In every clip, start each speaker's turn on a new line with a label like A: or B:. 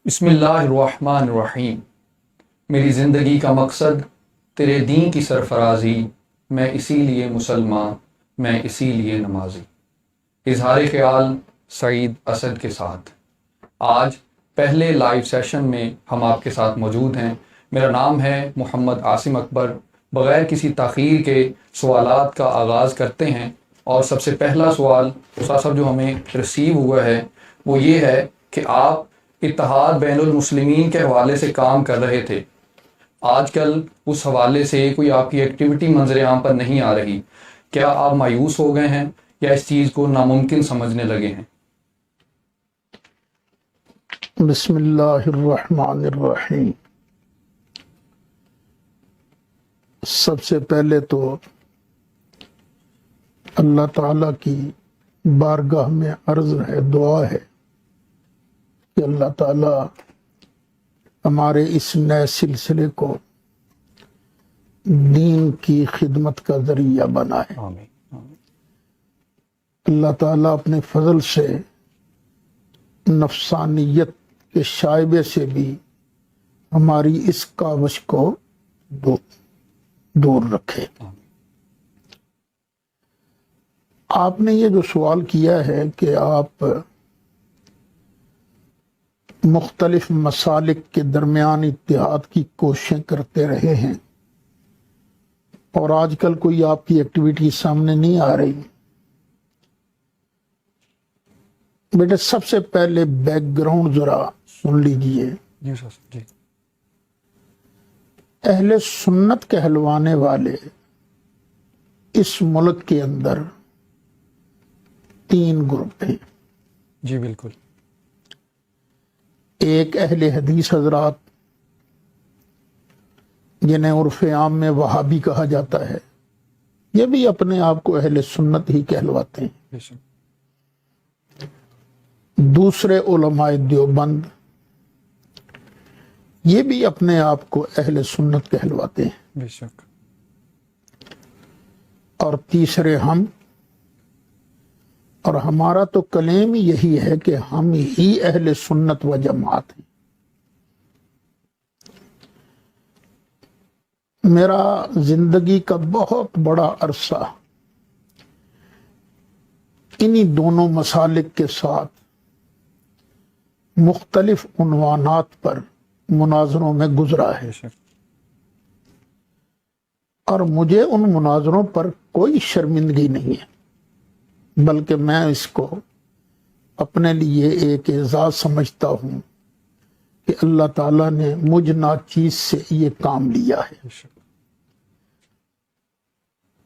A: بسم اللہ الرحمن الرحیم۔ میری زندگی کا مقصد تیرے دین کی سرفرازی، میں اسی لیے مسلمان، میں اسی لیے نمازی۔ اظہار خیال سعید اسد کے ساتھ آج پہلے لائیو سیشن میں ہم آپ کے ساتھ موجود ہیں۔ میرا نام ہے محمد عاصم اکبر۔ بغیر کسی تاخیر کے سوالات کا آغاز کرتے ہیں، اور سب سے پہلا سوال استاد صاحب جو ہمیں رسیو ہوا ہے وہ یہ ہے کہ آپ اتحاد بین المسلمین کے حوالے سے کام کر رہے تھے، آج کل اس حوالے سے کوئی آپ کی ایکٹیویٹی منظر عام پر نہیں آ رہی، کیا آپ مایوس ہو گئے ہیں یا اس چیز کو ناممکن سمجھنے لگے ہیں؟
B: بسم اللہ الرحمن الرحیم۔ سب سے پہلے تو اللہ تعالیٰ کی بارگاہ میں عرض ہے، دعا ہے کہ اللہ تعالیٰ ہمارے اس نئے سلسلے کو دین کی خدمت کا ذریعہ بنائے۔
A: آمین۔
B: اللہ تعالیٰ اپنے فضل سے نفسانیت کے شائبے سے بھی ہماری اس کاوش کو دور رکھے۔ آپ نے یہ جو سوال کیا ہے کہ آپ مختلف مسالک کے درمیان اتحاد کی کوششیں کرتے رہے ہیں اور آج کل کوئی آپ کی ایکٹیویٹی سامنے نہیں آ رہی، بیٹے سب سے پہلے بیک گراؤنڈ ذرا سن لیجئے۔
A: جی سر جی۔
B: اہل سنت کہلوانے والے اس ملک کے اندر 3 گروپ ہیں۔
A: جی بالکل۔
B: ایک اہل حدیث حضرات جنہیں عرف عام میں وہابی کہا جاتا ہے، یہ بھی اپنے آپ کو اہل سنت ہی کہلواتے ہیں۔ دوسرے علماء دیوبند، یہ بھی اپنے آپ کو اہل سنت کہلواتے ہیں۔
A: بے شک۔ اور
B: تیسرے ہم، اور ہمارا تو کلیم یہی ہے کہ ہم ہی اہل سنت و جماعت ہیں۔ میرا زندگی کا بہت بڑا عرصہ انہی دونوں مسالک کے ساتھ مختلف عنوانات پر مناظروں میں گزرا ہے، اور مجھے ان مناظروں پر کوئی شرمندگی نہیں ہے، بلکہ میں اس کو اپنے لیے ایک اعزاز سمجھتا ہوں کہ اللہ تعالیٰ نے مجھ ناچیز سے یہ کام لیا ہے۔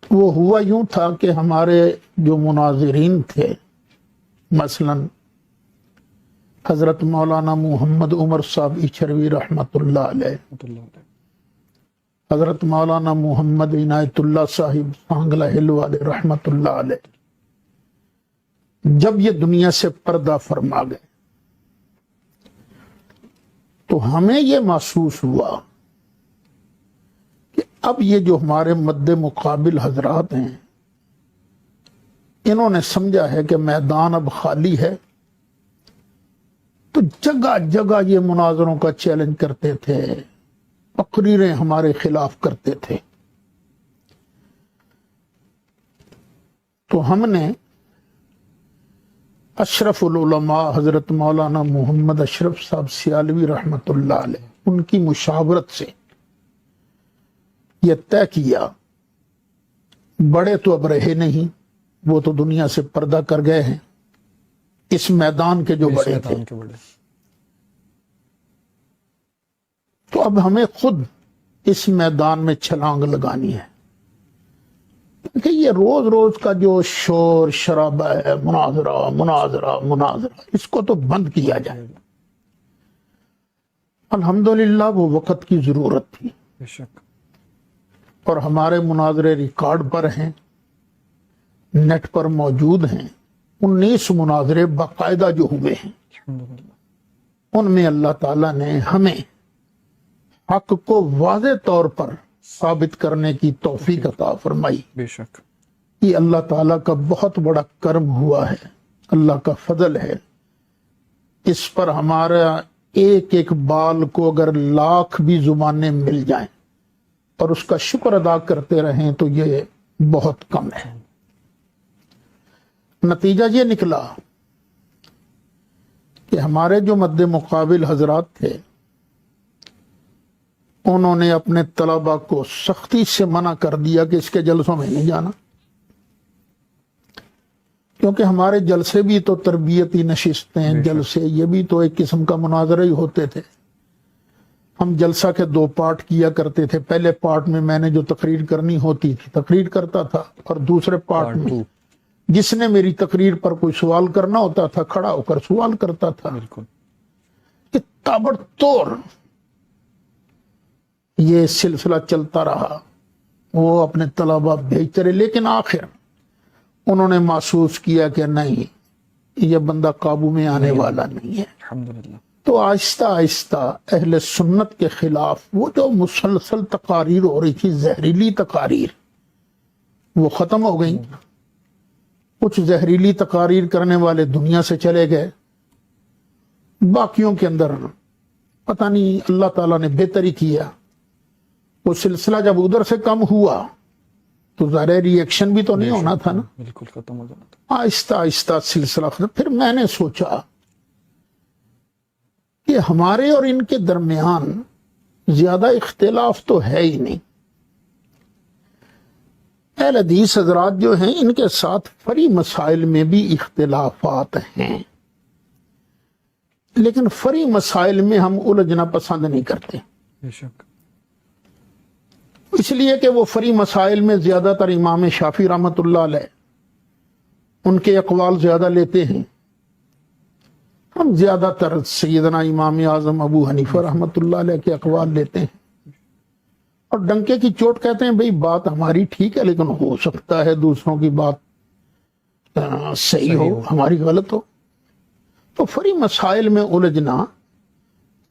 B: وہ ہوا یوں تھا کہ ہمارے جو مناظرین تھے، مثلا حضرت مولانا محمد عمر صاحب ایچھروی رحمۃ اللہ علیہ، حضرت مولانا محمد عنایت اللہ صاحب سانگلہ ہل والے رحمۃ اللہ علیہ، جب یہ دنیا سے پردہ فرما گئے تو ہمیں یہ محسوس ہوا کہ اب یہ جو ہمارے مد مقابل حضرات ہیں، انہوں نے سمجھا ہے کہ میدان اب خالی ہے، تو جگہ جگہ یہ مناظروں کا چیلنج کرتے تھے، تقریریں ہمارے خلاف کرتے تھے۔ تو ہم نے اشرف العلماء حضرت مولانا محمد اشرف صاحب سیالوی رحمۃ اللہ علیہ، ان کی مشاورت سے یہ طے کیا، بڑے تو اب رہے نہیں، وہ تو دنیا سے پردہ کر گئے ہیں، اس میدان کے جو بڑے تھے، تو اب ہمیں خود اس میدان میں چھلانگ لگانی ہے کہ یہ روز روز کا جو شور شرابہ ہے، مناظرہ مناظرہ مناظرہ، اس کو تو بند کیا جائے۔ الحمدللہ وہ وقت کی ضرورت تھی،
A: بے شک،
B: اور ہمارے مناظرے ریکارڈ پر ہیں، نیٹ پر موجود ہیں۔ 19 مناظرے باقاعدہ جو ہوئے ہیں، ان میں اللہ تعالیٰ نے ہمیں حق کو واضح طور پر ثابت کرنے کی توفیق عطا فرمائی۔
A: بے شک،
B: یہ اللہ تعالیٰ کا بہت بڑا کرم ہوا ہے، اللہ کا فضل ہے۔ اس پر ہمارا ایک ایک بال کو اگر لاکھ بھی زبانیں مل جائیں اور اس کا شکر ادا کرتے رہیں تو یہ بہت کم ہے۔ نتیجہ یہ نکلا کہ ہمارے جو مد مقابل حضرات تھے انہوں نے اپنے طلباء کو سختی سے منع کر دیا کہ اس کے جلسوں میں نہیں جانا، کیونکہ ہمارے جلسے بھی تو تربیتی نشستیں، جلسے یہ بھی تو ایک قسم کا مناظرہ ہی ہوتے تھے۔ ہم جلسہ کے 2 پارٹ کیا کرتے تھے، پہلے پارٹ میں میں نے جو تقریر کرنی ہوتی تھی تقریر کرتا تھا، اور دوسرے پارٹ میں جس نے میری تقریر پر کوئی سوال کرنا ہوتا تھا کھڑا ہو کر سوال کرتا تھا۔
A: بالکل
B: کہ تابڑ توڑ یہ سلسلہ چلتا رہا، وہ اپنے طلباء بھیجتے رہے، لیکن آخر انہوں نے محسوس کیا کہ نہیں، یہ بندہ قابو میں آنے والا نہیں ہے۔
A: الحمدللہ۔
B: تو آہستہ آہستہ اہل سنت کے خلاف وہ جو مسلسل تقاریر ہو رہی تھی، زہریلی تقاریر، وہ ختم ہو گئی۔ کچھ زہریلی تقاریر کرنے والے دنیا سے چلے گئے، باقیوں کے اندر پتہ نہیں اللہ تعالیٰ نے بہتری کیا۔ وہ سلسلہ جب ادھر سے کم ہوا تو ظاہر ری ایکشن بھی تو نہیں ہونا تھا نا،
A: بالکل ختم ہو جانا تھا۔
B: آہستہ آہستہ سلسلہ ختم۔ پھر میں نے سوچا کہ ہمارے اور ان کے درمیان زیادہ اختلاف تو ہے ہی نہیں۔ اہل حدیث حضرات جو ہیں ان کے ساتھ فری مسائل میں بھی اختلافات ہیں، لیکن فری مسائل میں ہم الجھنا پسند نہیں کرتے،
A: بے شک۔
B: اس لیے کہ وہ فری مسائل میں زیادہ تر امام شافعی رحمۃ اللہ علیہ ان کے اقوال زیادہ لیتے ہیں، ہم زیادہ تر سیدنا امام اعظم ابو حنیفہ رحمۃ اللہ علیہ کے اقوال لیتے ہیں، اور ڈنکے کی چوٹ کہتے ہیں بھئی بات ہماری ٹھیک ہے لیکن ہو سکتا ہے دوسروں کی بات صحیح ہو، ہماری غلط ہو۔ تو فری مسائل میں الجھنا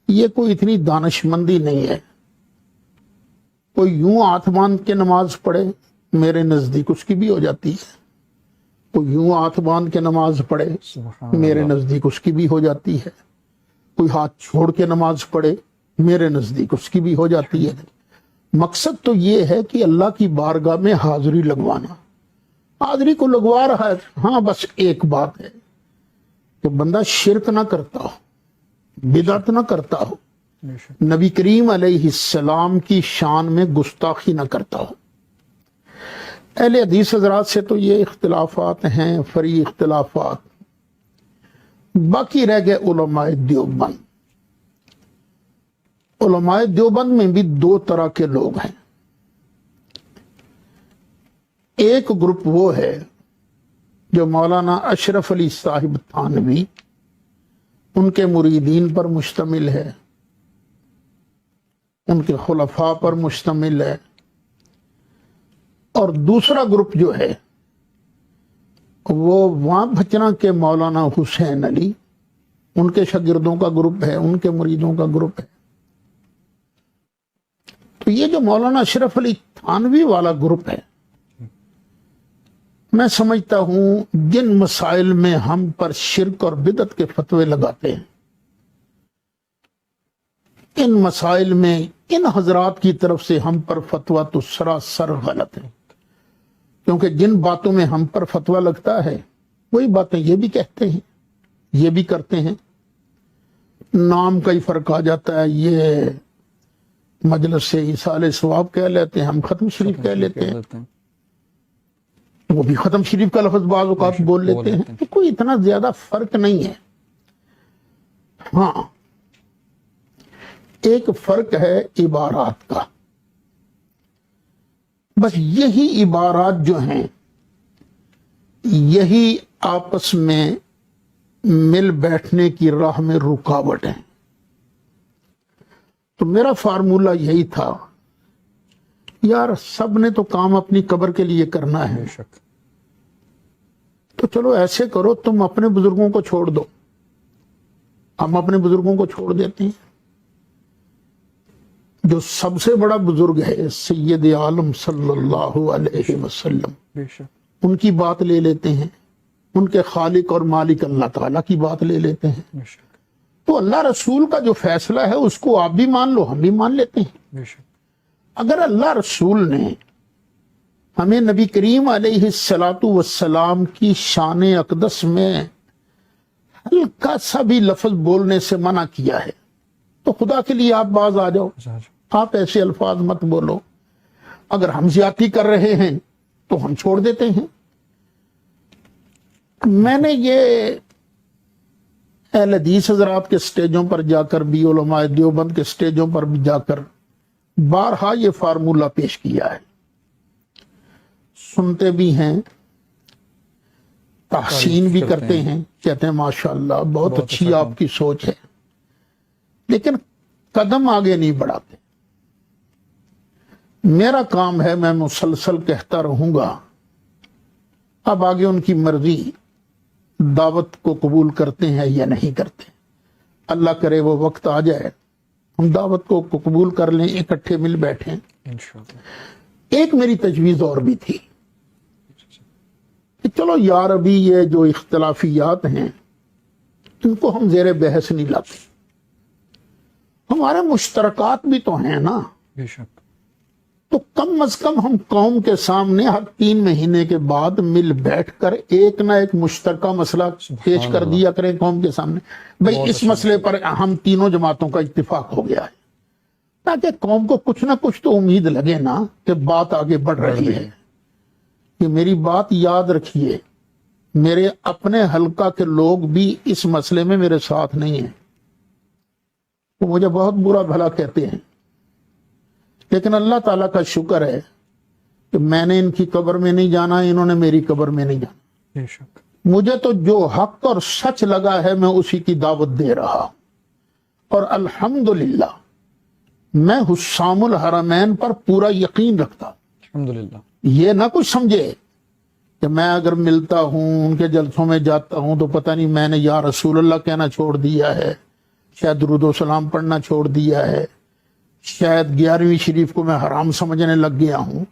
B: یہ کوئی اتنی دانش مندی نہیں ہے۔ کوئی یوں ہاتھ باندھ کے نماز پڑھے، میرے نزدیک اس کی بھی ہو جاتی ہے، کوئی یوں ہاتھ باندھ کے نماز پڑھے، میرے نزدیک اس کی بھی ہو جاتی ہے، کوئی ہاتھ چھوڑ کے نماز پڑھے، میرے نزدیک اس کی بھی ہو جاتی ہے۔ مقصد تو یہ ہے کہ اللہ کی بارگاہ میں حاضری لگوانا۔ حاضری کو لگوا رہا ہے، ہاں بس ایک بات ہے کہ بندہ شرک نہ کرتا ہو، بدعت نہ کرتا ہو، نبی کریم علیہ السلام کی شان میں گستاخی نہ کرتا ہو۔ اہل حدیث حضرات سے تو یہ اختلافات ہیں، فری اختلافات۔ باقی رہ گئے علماء دیوبند۔ علماء دیوبند میں بھی 2 طرح کے لوگ ہیں۔ ایک گروپ وہ ہے جو مولانا اشرف علی صاحب تھانوی ان کے مریدین پر مشتمل ہے، ان کے خلفاء پر مشتمل ہے، اور دوسرا گروپ جو ہے وہ وہاں بھچنا کے مولانا حسین علی، ان کے شاگردوں کا گروپ ہے، ان کے مریدوں کا گروپ ہے۔ تو یہ جو مولانا اشرف علی تھانوی والا گروپ ہے، میں سمجھتا ہوں جن مسائل میں ہم پر شرک اور بدعت کے فتوے لگاتے ہیں، ان مسائل میں ان حضرات کی طرف سے ہم پر فتویٰ تو سراسر غلط ہے، کیونکہ جن باتوں میں ہم پر فتویٰ لگتا ہے وہی باتیں یہ بھی کہتے ہیں، یہ بھی کرتے ہیں۔ نام کا ہی فرق آ جاتا ہے، یہ مجلس سے ایصال ثواب کہہ لیتے ہیں، ہم ختم شریف کہہ لیتے ہیں، وہ بھی ختم شریف کا لفظ بعض اوقات بول لیتے ہیں۔ تو کوئی اتنا زیادہ فرق نہیں ہے۔ ہاں ایک فرق ہے عبارات کا، بس یہی عبارات جو ہیں یہی آپس میں مل بیٹھنے کی راہ میں رکاوٹ ہیں۔ تو میرا فارمولہ یہی تھا، یار سب نے تو کام اپنی قبر کے لیے کرنا ہے، تو چلو ایسے کرو، تم اپنے بزرگوں کو چھوڑ دو، ہم اپنے بزرگوں کو چھوڑ دیتے ہیں۔ جو سب سے بڑا بزرگ ہے سید عالم صلی اللہ علیہ وسلم، ان کی بات لے لیتے ہیں، ان کے خالق اور مالک اللہ تعالیٰ کی بات لے لیتے ہیں، تو اللہ رسول کا جو فیصلہ ہے اس کو آپ بھی مان لو، ہم بھی مان لیتے ہیں۔
A: بے شک
B: اگر اللہ رسول نے ہمیں نبی کریم علیہ الصلاۃ والسلام کی شان اقدس میں ہلکا سا بھی لفظ بولنے سے منع کیا ہے تو خدا کے لیے آپ باز آ جاؤ، آپ ایسے الفاظ مت بولو۔ اگر ہم زیادتی کر رہے ہیں تو ہم چھوڑ دیتے ہیں۔ میں نے یہ اہل حدیث حضرات کے سٹیجوں پر جا کر بھی، علماء دیوبند کے سٹیجوں پر بھی جا کر بارہا یہ فارمولہ پیش کیا ہے، سنتے بھی ہیں، تحسین بھی کرتے ہیں، کہتے ہیں ماشاءاللہ بہت اچھی آپ کی سوچ ہے، لیکن قدم آگے نہیں بڑھاتے۔ میرا کام ہے، میں مسلسل کہتا رہوں گا، اب آگے ان کی مرضی، دعوت کو قبول کرتے ہیں یا نہیں کرتے۔ اللہ کرے وہ وقت آ جائے ہم دعوت کو قبول کر لیں، اکٹھے مل بیٹھیں۔ ایک میری تجویز اور بھی تھی کہ چلو یار ابھی یہ جو اختلافیات ہیں ان کو ہم زیر بحث نہیں لاتے، ہمارے مشترکات بھی تو ہیں نا،
A: بے شک،
B: تو کم از کم ہم قوم کے سامنے ہر 3 مہینے کے بعد مل بیٹھ کر ایک نہ ایک مشترکہ مسئلہ پیش کر دیا کریں قوم کے سامنے، بھئی اس مسئلے پر ہم تینوں جماعتوں کا اتفاق ہو گیا ہے، تاکہ قوم کو کچھ نہ کچھ تو امید لگے نا کہ بات آگے بڑھ رہی ہے۔ کہ میری بات یاد رکھیے، میرے اپنے حلقہ کے لوگ بھی اس مسئلے میں میرے ساتھ نہیں ہیں، وہ مجھے بہت برا بھلا کہتے ہیں، لیکن اللہ تعالیٰ کا شکر ہے کہ میں نے ان کی قبر میں نہیں جانا، انہوں نے میری قبر میں نہیں جانا۔
A: بے شک،
B: مجھے تو جو حق اور سچ لگا ہے میں اسی کی دعوت دے رہا ہوں، اور الحمدللہ میں حسام الحرمین پر پورا یقین رکھتا ہوں۔
A: الحمدللہ،
B: یہ نہ کچھ سمجھے کہ میں اگر ملتا ہوں، ان کے جلسوں میں جاتا ہوں تو پتہ نہیں میں نے یا رسول اللہ کہنا چھوڑ دیا ہے، شاید درود و سلام پڑھنا چھوڑ دیا ہے، شاید 11ویں شریف کو میں حرام سمجھنے لگ گیا ہوں،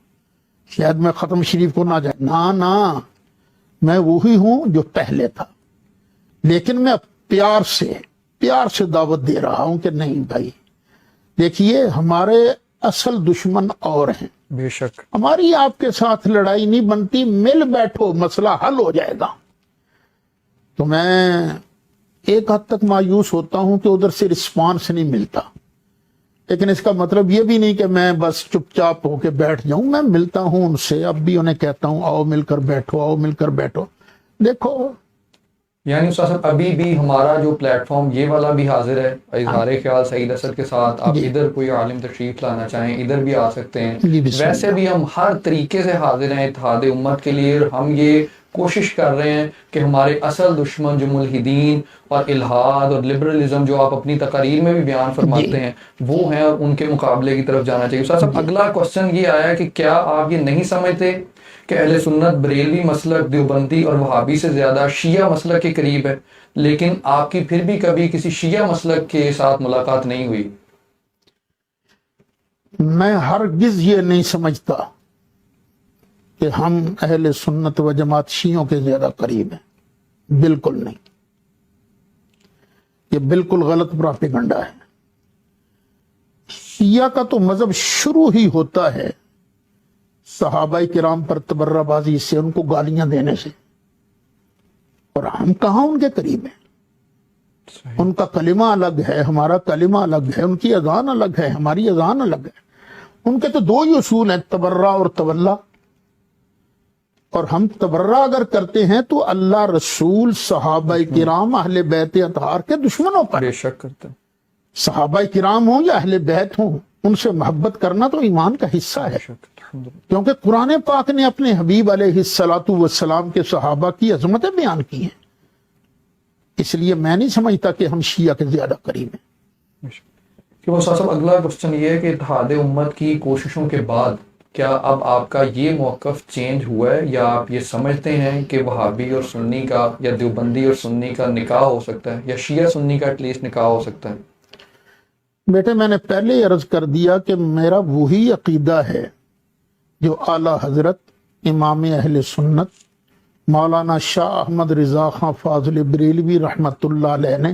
B: شاید میں ختم شریف کو نہ جائے، نہ میں وہی ہوں جو پہلے تھا، لیکن میں پیار سے دعوت دے رہا ہوں کہ نہیں بھائی دیکھیے ہمارے اصل دشمن اور ہیں،
A: بے شک،
B: ہماری آپ کے ساتھ لڑائی نہیں بنتی، مل بیٹھو مسئلہ حل ہو جائے گا۔ تو میں ایک حد تک مایوس ہوتا ہوں کہ ادھر سے رسپانس نہیں ملتا، لیکن اس کا مطلب یہ بھی نہیں کہ میں بس چپ چاپ ہو کے بیٹھ جاؤں، میں ملتا ہوں ان سے، اب بھی انہیں کہتا ہوں آؤ مل کر بیٹھو، آؤ مل کر بیٹھو۔ دیکھو
A: یعنی استاد صاحب ابھی بھی ہمارا جو پلیٹ فارم یہ والا بھی حاضر ہے، اظہار خیال سعید اسد کے ساتھ، آپ ادھر کوئی عالم تشریف لانا چاہیں ادھر بھی آ سکتے ہیں،
B: جی بسم
A: ویسے
B: اللہ۔
A: بھی ہم ہر طریقے سے حاضر ہیں اتحاد امت کے لیے، ہم یہ کوشش کر رہے ہیں کہ ہمارے اصل دشمن جو ملحدین اور الحاد اور لبرلزم جو آپ اپنی تقاریر میں بھی بیان فرماتے ہیں وہ ہیں، اور ان کے مقابلے کی طرف جانا چاہیے۔ استاد صاحب اگلا کوسچن یہ آیا کہ کیا آپ یہ نہیں سمجھتے کہ اہل سنت بریلوی مسلک دیوبندی اور وہابی سے زیادہ شیعہ مسلک کے قریب ہے، لیکن آپ کی پھر بھی کبھی کسی شیعہ مسلک کے ساتھ ملاقات نہیں ہوئی؟
B: میں ہرگز یہ نہیں سمجھتا کہ ہم اہل سنت و جماعت شیعوں کے زیادہ قریب ہیں، بالکل نہیں، یہ بالکل غلط پراپیگنڈا ہے۔ شیعہ کا تو مذہب شروع ہی ہوتا ہے صحابہ کرام پر تبرہ بازی سے، ان کو گالیاں دینے سے، اور ہم کہاں ان کے قریب ہیں؟ ان کا کلمہ الگ ہے، ہمارا کلمہ الگ ہے، ان کی اذان الگ ہے، ہماری اذان الگ ہے۔ ان کے تو 2 ہی اصول ہیں، تبرہ اور تولا، اور ہم تبرہ اگر کرتے ہیں تو اللہ رسول صحابہ کرام اہل بیت اطہار کے دشمنوں پر۔
A: بے شک کرتے ہیں،
B: صحابہ کرام ہوں یا اہل بیت ہوں، ان سے محبت کرنا تو ایمان کا حصہ ہے، کیونکہ قرآن پاک نے اپنے حبیب علیہ الصلاۃ والسلام کے صحابہ کی عظمتیں بیان کی ہیں، اس لیے میں نہیں سمجھتا کہ ہم شیعہ کے زیادہ قریب ہیں۔
A: کہ وہ صاحب اگلا کوسچن یہ ہے کہ اتحاد امت کی کوششوں کے بعد کیا اب آپ کا یہ موقف چینج ہوا ہے، یا آپ یہ سمجھتے ہیں کہ وہابی اور سنی کا یا دیوبندی اور سنی کا نکاح ہو سکتا ہے، یا شیعہ سنی کا ایٹ لیسٹ نکاح ہو سکتا ہے؟
B: بیٹے میں نے پہلے ہی عرض کر دیا کہ میرا وہی عقیدہ ہے جو اعلیٰ حضرت امام اہل سنت مولانا شاہ احمد رضا خان فاضل بریلوی رحمت اللہ علیہ نے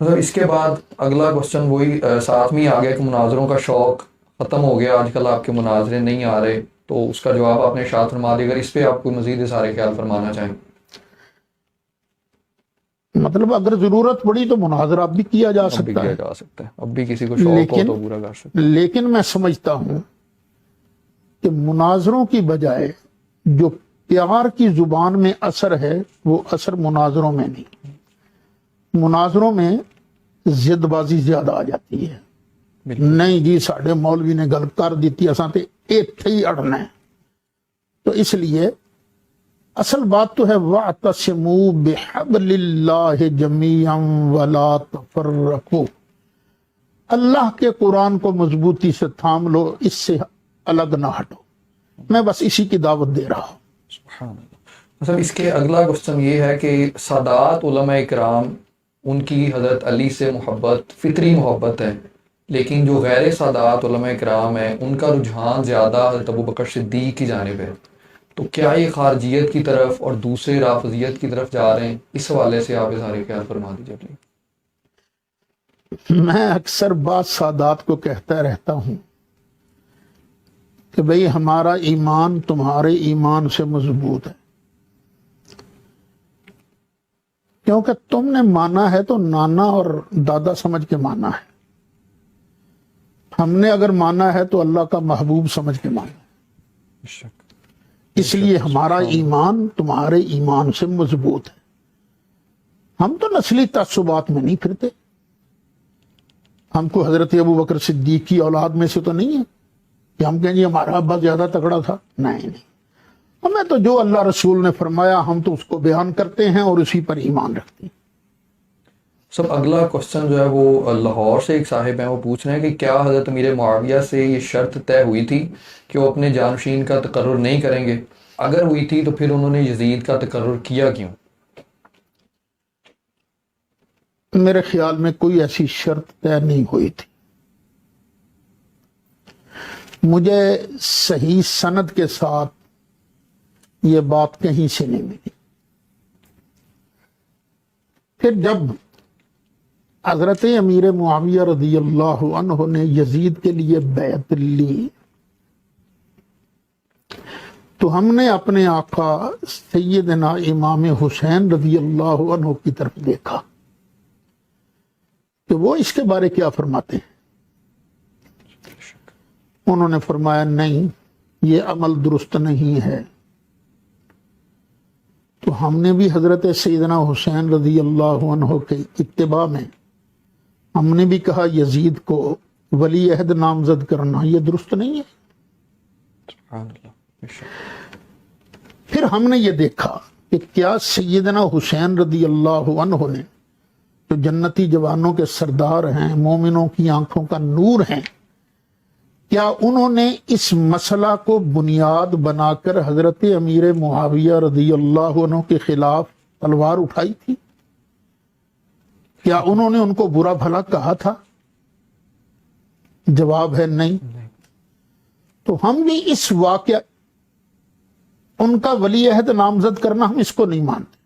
A: مطلب اس کے بعد اگلا کوشچن وہی ساتھ میں ہی آ گیا کہ مناظروں کا شوق ختم ہو گیا، آج کل آپ کے مناظرے نہیں آ رہے، تو اس کا جواب آپ نے ارشاد فرما دیا۔ اگر اس پہ آپ کو مزید سارے خیال فرمانا چاہیں۔
B: مطلب اگر ضرورت پڑی تو مناظرہ اب بھی کیا جا
A: اب بھی
B: سکتا
A: کیا
B: ہے،
A: جا سکتا ہے، اب بھی کسی کو شوق ہو تو پورا کر سکتے
B: لیکن میں سمجھتا ہوں کہ مناظروں کی بجائے جو پیار کی زبان میں اثر ہے وہ اثر مناظروں میں نہیں، مناظروں میں ضد بازی زیادہ آ جاتی ہے۔
A: بالکل۔
B: نہیں جی ساڈے مولوی نے گل کر دیتی، اساں تے ایتھے ہی اڑنا ہے۔ تو اس لیے اصل بات تو ہے وَاعْتَصِمُوا بِحَبْلِ اللَّهِ جَمِيعًا وَلَا تَفَرَّقُوا، اللہ کے قرآن کو مضبوطی سے تھام لو، اس سے الگ نہ ہٹو۔ میں بس اسی کی دعوت دے رہا ہوں۔
A: سبحان اللہ۔ مطلب اس کے اگلا کوشچن یہ ہے کہ سادات علماء کرام، ان کی حضرت علی سے محبت فطری محبت ہے، لیکن جو غیر سادات علماء کرام ہیں ان کا رجحان زیادہ حضرت ابوبکر صدیق کی جانب ہے، تو کیا یہ خارجیت کی طرف اور دوسرے رافضیت کی طرف جا رہے ہیں؟ اس حوالے سے آپ سارے خیال فرما دیجیے پلیز۔
B: میں اکثر بعض سادات کو کہتا رہتا ہوں کہ بھئی ہمارا ایمان تمہارے ایمان سے مضبوط ہے، کیونکہ تم نے مانا ہے تو نانا اور دادا سمجھ کے مانا ہے، ہم نے اگر مانا ہے تو اللہ کا محبوب سمجھ کے مانا ہے، اس لیے ہمارا ایمان تمہارے ایمان سے مضبوط ہے۔ ہم تو نسلی تعصبات میں نہیں پھرتے، ہم کو حضرت ابوبکر صدیق کی اولاد میں سے تو نہیں ہے کہ ہم کہیں جی ہمارا ابا زیادہ تگڑا تھا، نہیں، ہمیں تو جو اللہ رسول نے فرمایا ہم تو اس کو بیان کرتے ہیں اور اسی پر ایمان رکھتے ہیں۔
A: سب اگلا کوشچن جو ہے وہ لاہور سے ایک صاحب ہیں، وہ پوچھ رہے ہیں کہ کیا حضرت امیر معاویہ سے یہ شرط طے ہوئی تھی کہ وہ اپنے جانشین کا تقرر نہیں کریں گے؟ اگر ہوئی تھی تو پھر انہوں نے یزید کا تقرر کیا کیوں؟
B: میرے خیال میں کوئی ایسی شرط طے نہیں ہوئی تھی، مجھے صحیح سند کے ساتھ یہ بات کہیں سے نہیں ملی۔ پھر جب حضرت امیر معاویہ رضی اللہ عنہ نے یزید کے لیے بیعت لی تو ہم نے اپنے آقا سیدنا امام حسین رضی اللہ عنہ کی طرف دیکھا کہ وہ اس کے بارے کیا فرماتے ہیں۔ انہوں نے فرمایا نہیں، یہ عمل درست نہیں ہے۔ تو ہم نے بھی حضرت سیدنا حسین رضی اللہ عنہ کے اتباع میں ہم نے بھی کہا یزید کو ولی عہد نامزد کرنا یہ درست نہیں ہے۔
A: سبحان اللہ۔
B: پھر ہم نے یہ دیکھا کہ کیا سیدنا حسین رضی اللہ عنہ نے جو جنتی جوانوں کے سردار ہیں، مومنوں کی آنکھوں کا نور ہیں، کیا انہوں نے اس مسئلہ کو بنیاد بنا کر حضرت امیر معاویہ رضی اللہ عنہ کے خلاف تلوار اٹھائی تھی؟ کیا انہوں نے ان کو برا بھلا کہا تھا؟ جواب ہے نہیں۔ تو ہم بھی اس واقعہ ان کا ولی عہد نامزد کرنا ہم اس کو نہیں مانتے،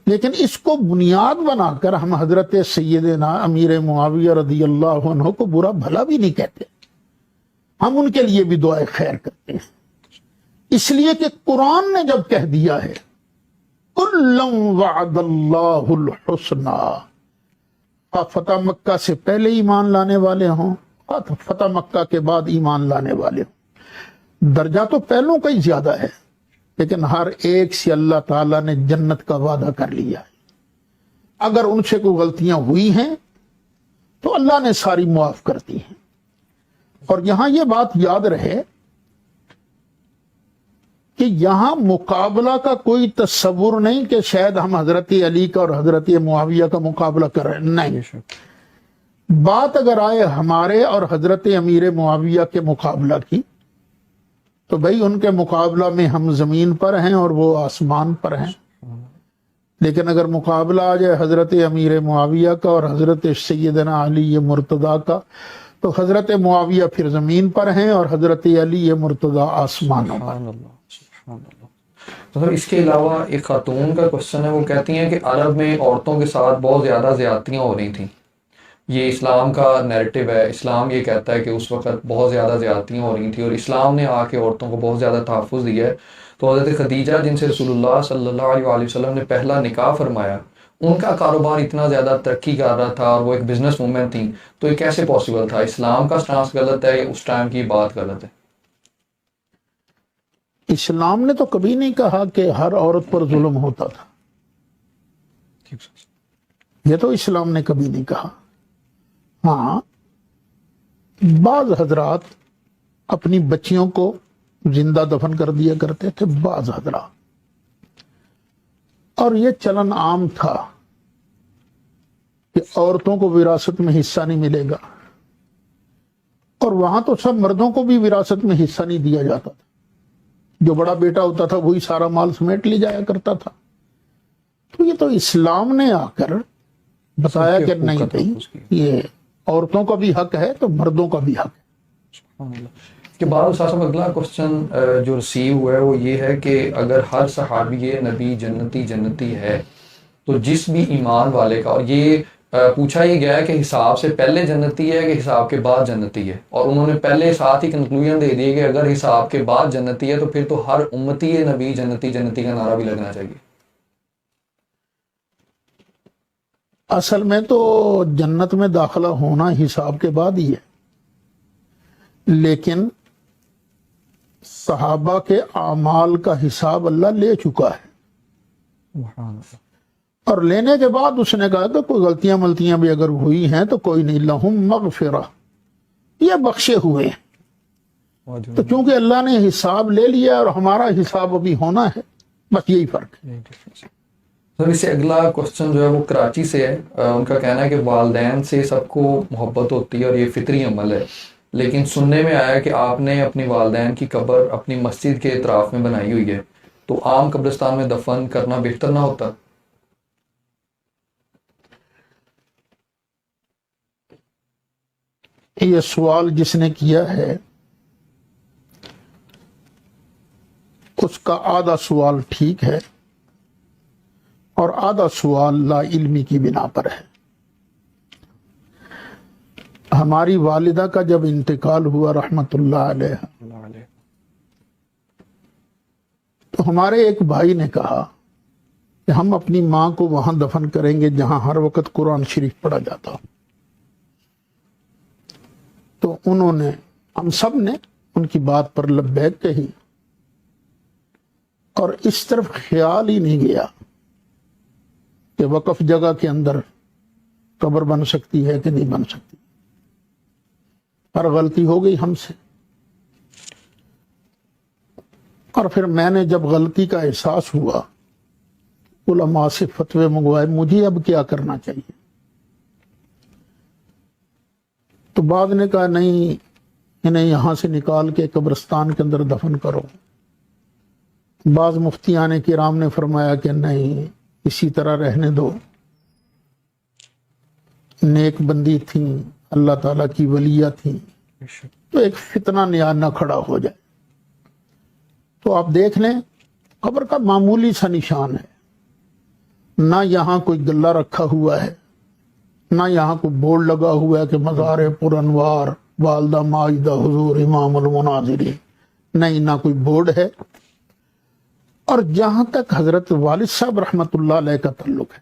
B: لیکن اس کو بنیاد بنا کر ہم حضرت سیدنا امیر معاویہ رضی اللہ عنہ کو برا بھلا بھی نہیں کہتے، ہم ان کے لیے بھی دعائے خیر کرتے ہیں، اس لیے کہ قرآن نے جب کہہ دیا ہے کُلًّا وعد اللہ الحسنى، فتح مکہ سے پہلے ایمان لانے والے ہوں، فتح مکہ کے بعد ایمان لانے والے ہوں، درجہ تو پہلوں کا ہی زیادہ ہے، لیکن ہر ایک سے اللہ تعالیٰ نے جنت کا وعدہ کر لیا ہے۔ اگر ان سے کوئی غلطیاں ہوئی ہیں تو اللہ نے ساری معاف کر دی ہیں۔ اور یہاں یہ بات یاد رہے کہ یہاں مقابلہ کا کوئی تصور نہیں کہ شاید ہم حضرت علی کا اور حضرت معاویہ کا مقابلہ کر رہے ہیں، نہیں۔ بات اگر آئے ہمارے اور حضرت امیر معاویہ کے مقابلہ کی تو بھئی ان کے مقابلہ میں ہم زمین پر ہیں اور وہ آسمان پر ہیں، لیکن اگر مقابلہ آ جائے حضرت امیر معاویہ کا اور حضرت سیدنا علی مرتضیٰ کا تو حضرت معاویہ پھر زمین پر ہیں اور حضرت علی مرتضیٰ آسمانوں پر۔
A: سبحان اللہ۔ مطلب اس کے علاوہ ایک خاتون کا کوشچن ہے، وہ کہتی ہیں کہ عرب میں عورتوں کے ساتھ بہت زیادہ زیادتیاں ہو رہی تھیں، یہ اسلام کا نیریٹو ہے، اسلام یہ کہتا ہے کہ اس وقت بہت زیادہ زیادتیاں ہو رہی تھیں اور اسلام نے آ کے عورتوں کو بہت زیادہ تحفظ دیا ہے. تو حضرت خدیجہ جن سے رسول اللہ صلی اللہ علیہ وآلہ وسلم نے پہلا نکاح فرمایا، ان کا کاروبار اتنا زیادہ ترقی کر رہا تھا اور وہ ایک بزنس وومن تھیں، تو یہ کیسے پاسبل تھا؟ اسلام کا سٹانس غلط ہے یا اس ٹائم کی بات غلط ہے؟
B: اسلام نے تو کبھی نہیں کہا کہ ہر عورت پر ظلم ہوتا تھا، یہ تو اسلام نے کبھی نہیں کہا. ہاں، بعض حضرات اپنی بچیوں کو زندہ دفن کر دیا کرتے تھے، بعض حضرات، اور یہ چلن عام تھا کہ عورتوں کو وراثت میں حصہ نہیں ملے گا، اور وہاں تو سب مردوں کو بھی وراثت میں حصہ نہیں دیا جاتا تھا، جو بڑا بیٹا ہوتا تھا وہی سارا مال سمیٹ لے جایا کرتا تھا. تو یہ تو اسلام نے آ کر بتایا کہ نہیں بھائی، یہ عورتوں کا بھی حق ہے تو مردوں کا بھی حق ہے.
A: کے بعد صاحب اگلا کوشچن جو ریسیو ہوا ہے وہ یہ ہے کہ اگر ہر صحابی نبی جنتی ہے تو جس بھی ایمان والے کا، اور یہ پوچھا یہ گیا ہے کہ حساب سے پہلے جنتی ہے کہ حساب کے بعد جنتی ہے، اور انہوں نے پہلے ساتھ ہی کنکلوژن دے دیے کہ اگر حساب کے بعد جنتی ہے تو پھر تو ہر امتی نبی جنتی کا نعرہ بھی لگنا چاہیے.
B: اصل میں تو جنت میں داخلہ ہونا حساب کے بعد ہی ہے، لیکن صحابہ کے اعمال کا حساب اللہ لے چکا ہے، اور لینے کے بعد اس نے کہا کہ کوئی غلطیاں ملتیاں بھی اگر ہوئی ہیں تو کوئی نہیں، لہم مغفرہ، یہ بخشے ہوئے ہیں. تو چونکہ اللہ نے حساب لے لیا اور ہمارا حساب ابھی ہونا ہے، بس یہی فرق ہے.
A: سر اس سے اگلا کوشچن جو ہے وہ کراچی سے ہے. ان کا کہنا ہے کہ والدین سے سب کو محبت ہوتی ہے اور یہ فطری عمل ہے، لیکن سننے میں آیا کہ آپ نے اپنی والدین کی قبر اپنی مسجد کے اطراف میں بنائی ہوئی ہے، تو عام قبرستان میں دفن کرنا بہتر نہ ہوتا؟
B: یہ سوال جس نے کیا ہے اس کا آدھا سوال ٹھیک ہے اور آدھا سوال لا علمی کی بنا پر ہے. ہماری والدہ کا جب انتقال ہوا رحمت اللہ علیہ، تو ہمارے ایک بھائی نے کہا کہ ہم اپنی ماں کو وہاں دفن کریں گے جہاں ہر وقت قرآن شریف پڑھا جاتا. تو انہوں نے، ہم سب نے ان کی بات پر لبیک کہی، اور اس طرف خیال ہی نہیں گیا کہ وقف جگہ کے اندر قبر بن سکتی ہے کہ نہیں بن سکتی. پر غلطی ہو گئی ہم سے، اور پھر میں نے جب غلطی کا احساس ہوا، علماء سے فتوے منگوائے مجھے اب کیا کرنا چاہیے. تو بعد نے کہا نہیں، انہیں یہاں سے نکال کے قبرستان کے اندر دفن کرو. بعض مفتیان کرام نے فرمایا کہ نہیں، اسی طرح رہنے دو، نیک بندی تھیں، اللہ تعالیٰ کی ولیہ تھیں، تو ایک فتنہ نیا نہ کھڑا ہو جائے. تو آپ دیکھ لیں قبر کا معمولی سا نشان ہے، نہ یہاں کوئی گلہ رکھا ہوا ہے، نہ یہاں کوئی بورڈ لگا ہوا ہے کہ مزار پر انوار والدہ ماجدہ حضور امام المناظرین، نہیں، نہ کوئی بورڈ ہے. اور جہاں تک حضرت والد صاحب رحمت اللہ علیہ کا تعلق ہے،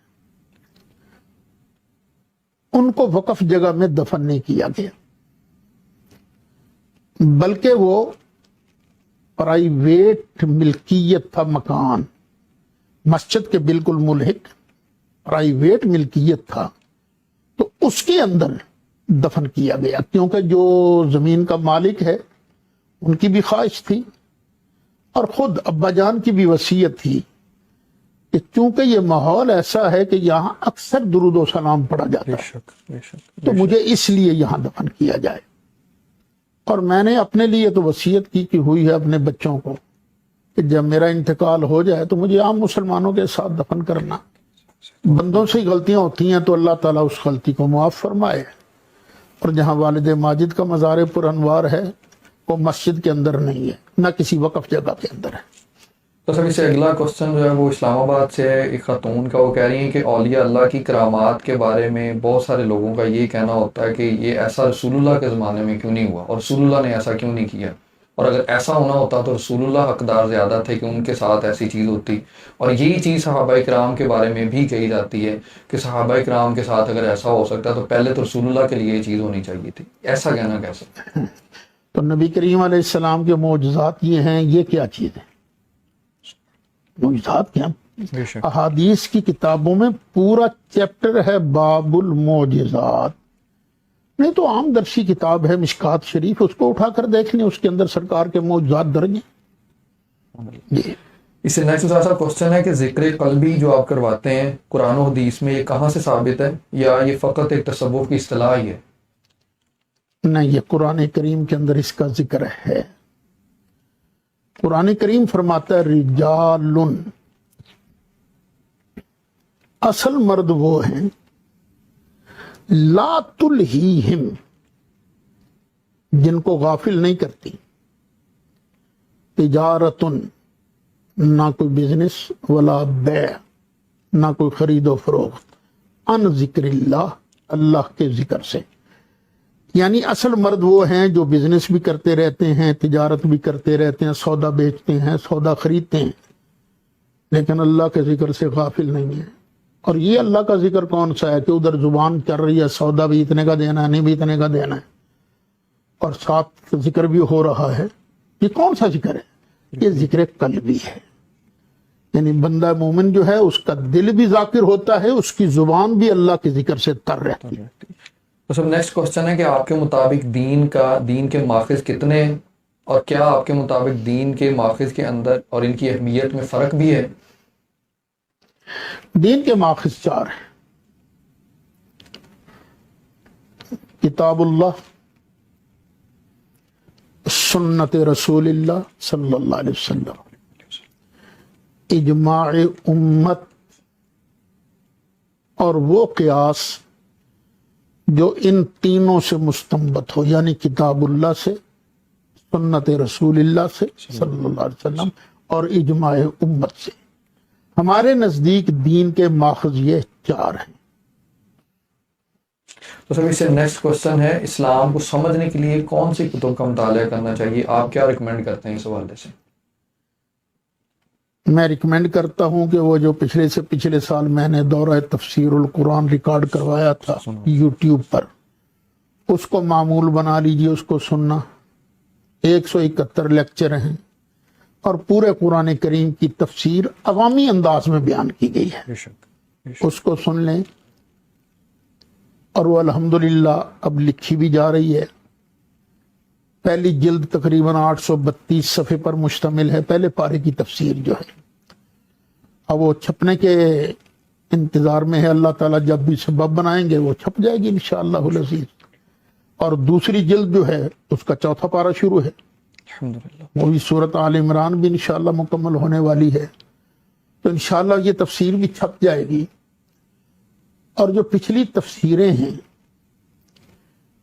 B: ان کو وقف جگہ میں دفن نہیں کیا گیا، بلکہ وہ پرائیویٹ ملکیت تھا. مکان مسجد کے بالکل ملحق پرائیویٹ ملکیت تھا، تو اس کے اندر دفن کیا گیا، کیونکہ جو زمین کا مالک ہے ان کی بھی خواہش تھی اور خود ابا جان کی بھی وصیت تھی کہ چونکہ یہ ماحول ایسا ہے کہ یہاں اکثر درود و سلام پڑھا جاتا ہے، تو مجھے اس لیے یہاں دفن کیا جائے. اور میں نے اپنے لیے تو وصیت کی ہوئی ہے اپنے بچوں کو کہ جب میرا انتقال ہو جائے تو مجھے عام مسلمانوں کے ساتھ دفن کرنا. بندوں سے غلطیاں ہوتی ہیں تو اللہ تعالیٰ اس غلطی کو معاف فرمائے. اور جہاں والد ماجد کا مزار پر انوار ہے وہ مسجد کے اندر نہیں ہے، نہ کسی وقف جگہ کے اندر ہے.
A: تو سب سے اگلا کوشچن جو ہے وہ اسلام آباد سے ہے، ایک خاتون کا، وہ کہہ رہی ہیں کہ اولیاء اللہ کی کرامات کے بارے میں بہت سارے لوگوں کا یہ کہنا ہوتا ہے کہ یہ ایسا رسول اللہ کے زمانے میں کیوں نہیں ہوا، اور رسول اللہ نے ایسا کیوں نہیں کیا، اور اگر ایسا ہونا ہوتا تو رسول اللہ حقدار زیادہ تھے کہ ان کے ساتھ ایسی چیز ہوتی، اور یہی چیز صحابہ کرام کے بارے میں بھی کہی جاتی ہے کہ صحابہ کرام کے ساتھ اگر ایسا ہو سکتا تو پہلے تو رسول اللہ کے لیے یہ چیز ہونی چاہیے تھی، ایسا کہنا کیسے؟
B: تو نبی کریم علیہ السلام کے معجزات یہ ہیں، یہ کیا چیز ہے؟ معجزات کیا؟
A: بے شک
B: احادیث کی کتابوں میں پورا چیپٹر ہے باب المعجزات، نہیں تو عام درسی کتاب ہے مشکات شریف، اس کو اٹھا کر دیکھ لیں، اس کے اندر سرکار کے معجزات درج ہیں جی۔
A: اس سے نیکسٹ سا کوشچن ہے کہ ذکر قلبی جو آپ کرواتے ہیں قرآن و حدیث میں، یہ کہاں سے ثابت ہے، یا یہ فقط ایک تصوف کی اصطلاح ہی ہے؟
B: نہیں، یہ قرآن کریم کے اندر اس کا ذکر ہے۔ قرآن کریم فرماتا ہے رجال، اصل مرد وہ ہیں لا تلہیہم، جن کو غافل نہیں کرتی تجارت، نہ کوئی بزنس، ولا بیع، نہ کوئی خرید و فروخت، ان ذکر اللہ، اللہ کے ذکر سے۔ یعنی اصل مرد وہ ہیں جو بزنس بھی کرتے رہتے ہیں، تجارت بھی کرتے رہتے ہیں، سودا بیچتے ہیں، سودا خریدتے ہیں، لیکن اللہ کے ذکر سے غافل نہیں ہیں۔ اور یہ اللہ کا ذکر کون سا ہے کہ ادھر زبان چل رہی ہے، سودا بھی اتنے کا دینا ہے، نہیں بھی اتنے کا دینا ہے، اور ساتھ ذکر بھی ہو رہا ہے۔ یہ کون سا ذکر ہے؟ یہ ذکر قلبی ہے، یعنی بندہ مومن جو ہے اس کا دل بھی ذاکر ہوتا ہے، اس کی زبان بھی اللہ کے ذکر سے تر رہتی ہے۔
A: تو سب نیکسٹ کوشچن ہے کہ آپ کے مطابق دین کے ماخذ کتنے ہیں، اور کیا آپ کے مطابق دین کے ماخذ کے اندر اور ان کی اہمیت میں فرق بھی ہے؟
B: دین کے ماخذ 4 ہیں: کتاب اللہ، سنت رسول اللہ صلی اللہ علیہ وسلم، اجماع امت، اور وہ قیاس جو ان تینوں سے مستنبت ہو، یعنی کتاب اللہ سے، سنت رسول اللہ سے صلی اللہ علیہ وسلم، اور اجماع امت سے۔ ہمارے نزدیک دین کے ماخذ یہ 4 ہیں۔
A: تو سر اس سے نیکسٹ کوشچن ہے، اسلام کو سمجھنے کے لیے کون سی کتب کا مطالعہ کرنا چاہیے، آپ کیا ریکمینڈ کرتے ہیں اس حوالے سے؟
B: میں ریکمینڈ کرتا ہوں کہ وہ جو پچھلے سال میں نے دورہ تفسیر القرآن ریکارڈ کروایا تھا یوٹیوب پر، اس کو معمول بنا لیجیے، اس کو سننا۔ 171 لیکچر ہیں، اور پورے قرآن کریم کی تفسیر عوامی انداز میں بیان کی گئی ہے، اس کو سن لیں۔ اور وہ الحمدللہ اب لکھی بھی جا رہی ہے، پہلی جلد تقریباً 832 صفحے پر مشتمل ہے، پہلے پارے کی تفسیر جو ہے۔ اب وہ چھپنے کے انتظار میں ہے، اللہ تعالیٰ جب بھی سبب بنائیں گے وہ چھپ جائے گی انشاءاللہ العزیز۔ اور دوسری جلد جو ہے اس کا 4تھا پارہ شروع ہے،
A: الحمدللہ،
B: وہ بھی سورۃ آل عمران بھی انشاءاللہ مکمل ہونے والی ہے، تو انشاءاللہ یہ تفسیر بھی چھپ جائے گی۔ اور جو پچھلی تفسیریں ہیں،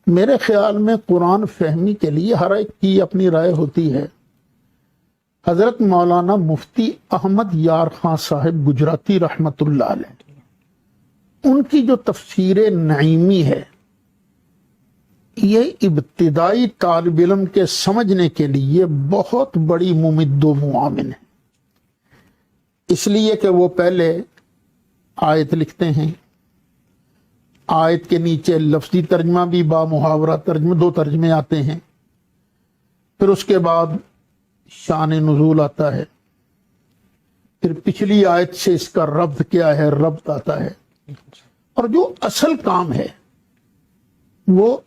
B: میرے خیال میں قرآن فہمی کے لیے ہر ایک کی اپنی رائے ہوتی ہے۔ حضرت مولانا مفتی احمد یار خان صاحب گجراتی رحمت اللہ علیہ، ان کی جو تفسیر نعیمی ہے، یہ ابتدائی طالب علم کے سمجھنے کے لیے بہت بڑی ممد و معاون ہے، اس لیے کہ وہ پہلے آیت لکھتے ہیں، آیت کے نیچے لفظی ترجمہ بھی با محاورہ ترجمہ، 2 ترجمے آتے ہیں، پھر اس کے بعد شان نزول آتا ہے، پھر پچھلی آیت سے اس کا ربط کیا ہے، ربط آتا ہے، اور جو اصل کام ہے وہ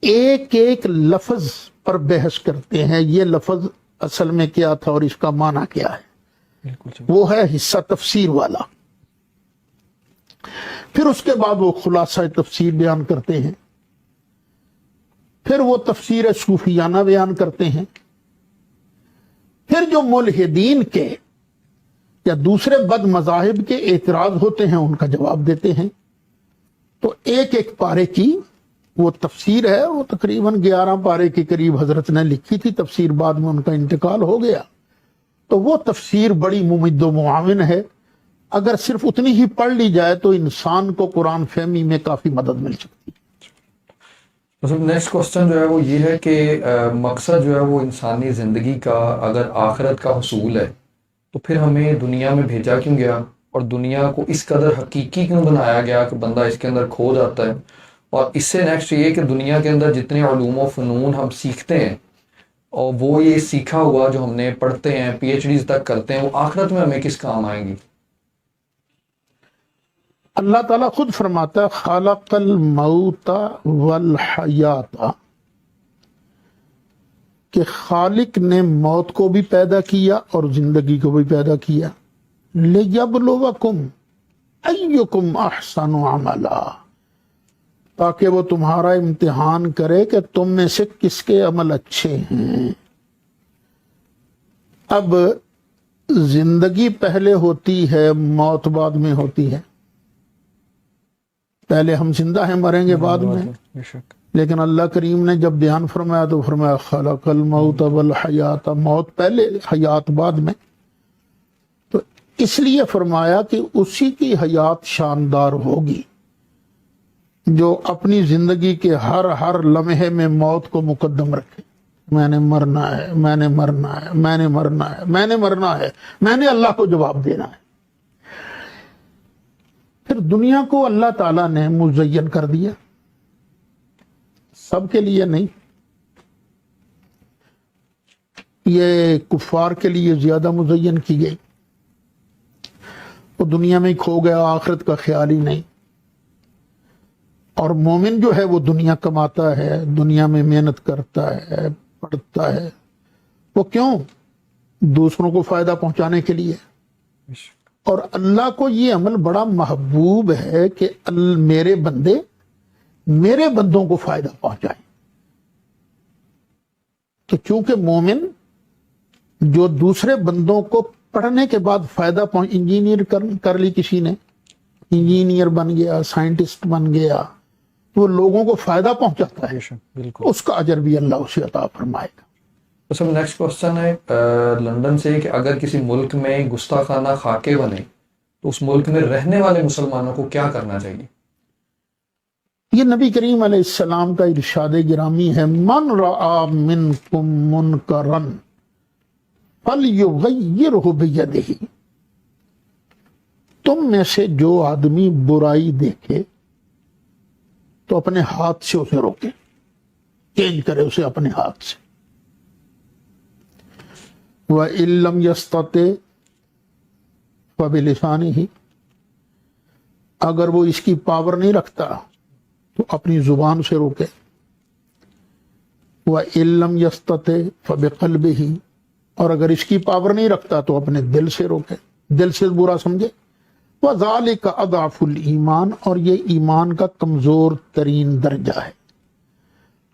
B: ایک ایک لفظ پر بحث کرتے ہیں، یہ لفظ اصل میں کیا تھا اور اس کا معنی کیا ہے، وہ ہے حصہ تفسیر والا۔ پھر اس کے بعد وہ خلاصہ تفسیر بیان کرتے ہیں، پھر وہ تفسیر صوفیانہ بیان کرتے ہیں، پھر جو ملحدین کے یا دوسرے بد مذاہب کے اعتراض ہوتے ہیں ان کا جواب دیتے ہیں۔ تو ایک ایک پارے کی وہ تفسیر ہے، وہ تقریباً 11 پارے کے قریب حضرت نے لکھی تھی تفسیر، بعد میں ان کا انتقال ہو گیا، تو وہ تفسیر بڑی ممد و معاون ہے، اگر صرف اتنی ہی پڑھ لی جائے تو انسان کو قرآن فہمی میں کافی مدد مل سکتی ہے۔
A: نیکسٹ کوشچن جو ہے وہ یہ ہے کہ مقصد جو ہے وہ انسانی زندگی کا اگر آخرت کا حصول ہے تو پھر ہمیں دنیا میں بھیجا کیوں گیا، اور دنیا کو اس قدر حقیقی کیوں بنایا گیا کہ بندہ اس کے اندر کھو جاتا ہے؟ اور اس سے نیکسٹ یہ کہ دنیا کے اندر جتنے علوم و فنون ہم سیکھتے ہیں، اور وہ یہ سیکھا ہوا جو ہم نے پڑھتے ہیں، پی ایچ ڈیز تک کرتے ہیں، وہ آخرت میں ہمیں کس کام آئیں گی؟
B: اللہ تعالیٰ خود فرماتا ہے خالق الموت والحیات، کہ خالق نے موت کو بھی پیدا کیا اور زندگی کو بھی پیدا کیا، لِیَبْلُوَکُمْ اَیُّکُمْ احسن عملا، تاکہ وہ تمہارا امتحان کرے کہ تم میں سے کس کے عمل اچھے ہیں۔ اب زندگی پہلے ہوتی ہے، موت بعد میں ہوتی ہے۔ پہلے ہم زندہ ہیں، مریں گے بعد میں، لیکن اللہ کریم نے جب بیان فرمایا تو فرمایا خلق الموت والحیات، موت پہلے حیات بعد میں۔ تو اس لیے فرمایا کہ اسی کی حیات شاندار ہوگی جو اپنی زندگی کے ہر لمحے میں موت کو مقدم رکھے۔ میں نے مرنا ہے، میں نے مرنا ہے، میں نے مرنا ہے، میں نے مرنا ہے، میں نے اللہ کو جواب دینا ہے۔ پھر دنیا کو اللہ تعالیٰ نے مزین کر دیا، سب کے لیے نہیں، یہ کفار کے لیے زیادہ مزین کی گئی، وہ دنیا میں ہی کھو گیا، آخرت کا خیال ہی نہیں۔ اور مومن جو ہے وہ دنیا کماتا ہے، دنیا میں محنت کرتا ہے، پڑھتا ہے، وہ کیوں؟ دوسروں کو فائدہ پہنچانے کے لیے۔ اور اللہ کو یہ عمل بڑا محبوب ہے کہ میرے بندے میرے بندوں کو فائدہ پہنچائیں۔ تو چونکہ مومن جو دوسرے بندوں کو پڑھنے کے بعد فائدہ انجینئر کر لی، کسی نے انجینئر بن گیا، سائنٹسٹ بن گیا، تو وہ لوگوں کو فائدہ پہنچاتا ہے، اس کا اجر بھی اللہ اسے عطا فرمائے گا۔
A: تو نیکسٹ کوشچن ہے لندن سے کہ اگر کسی ملک میں گستاخانہ خاکے بنے تو اس ملک میں رہنے والے مسلمانوں کو کیا کرنا چاہیے؟
B: یہ نبی کریم علیہ السلام کا ارشاد گرامی ہے، من رعا منکم منکرا فلیغیرہ بیدہ، تم میں سے جو آدمی برائی دیکھے تو اپنے ہاتھ سے اسے روکے، چینج کرے اسے اپنے ہاتھ سے۔ وَإِن لَّمْ يَسْتَطِعْ فَبِلِسَانِهِ، اگر وہ اس کی پاور نہیں رکھتا تو اپنی زبان سے روکے۔ وَإِن لَّمْ يَسْتَطِعْ فَبِقَلْبِهِ، اور اگر اس کی پاور نہیں رکھتا تو اپنے دل سے روکے، دل سے برا سمجھے۔ وَذَلِكَ أَضْعَفُ الْإِيمَانِ، اور یہ ایمان کا کمزور ترین درجہ ہے۔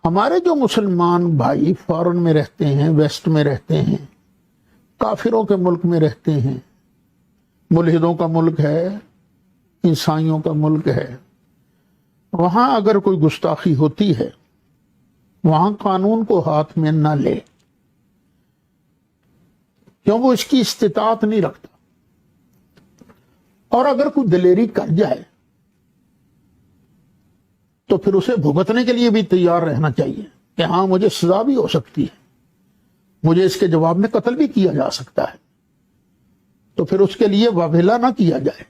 B: ہمارے جو مسلمان بھائی فارن میں رہتے ہیں، ویسٹ میں رہتے ہیں، کافروں کے ملک میں رہتے ہیں، ملحدوں کا ملک ہے، عیسائیوں کا ملک ہے، وہاں اگر کوئی گستاخی ہوتی ہے، وہاں قانون کو ہاتھ میں نہ لے، کیوں؟ وہ اس کی استطاعت نہیں رکھتا۔ اور اگر کوئی دلیری کر جائے تو پھر اسے بھگتنے کے لیے بھی تیار رہنا چاہیے کہ ہاں مجھے سزا بھی ہو سکتی ہے، مجھے اس کے جواب میں قتل بھی کیا جا سکتا ہے، تو پھر اس کے لیے واویلا نہ کیا جائے،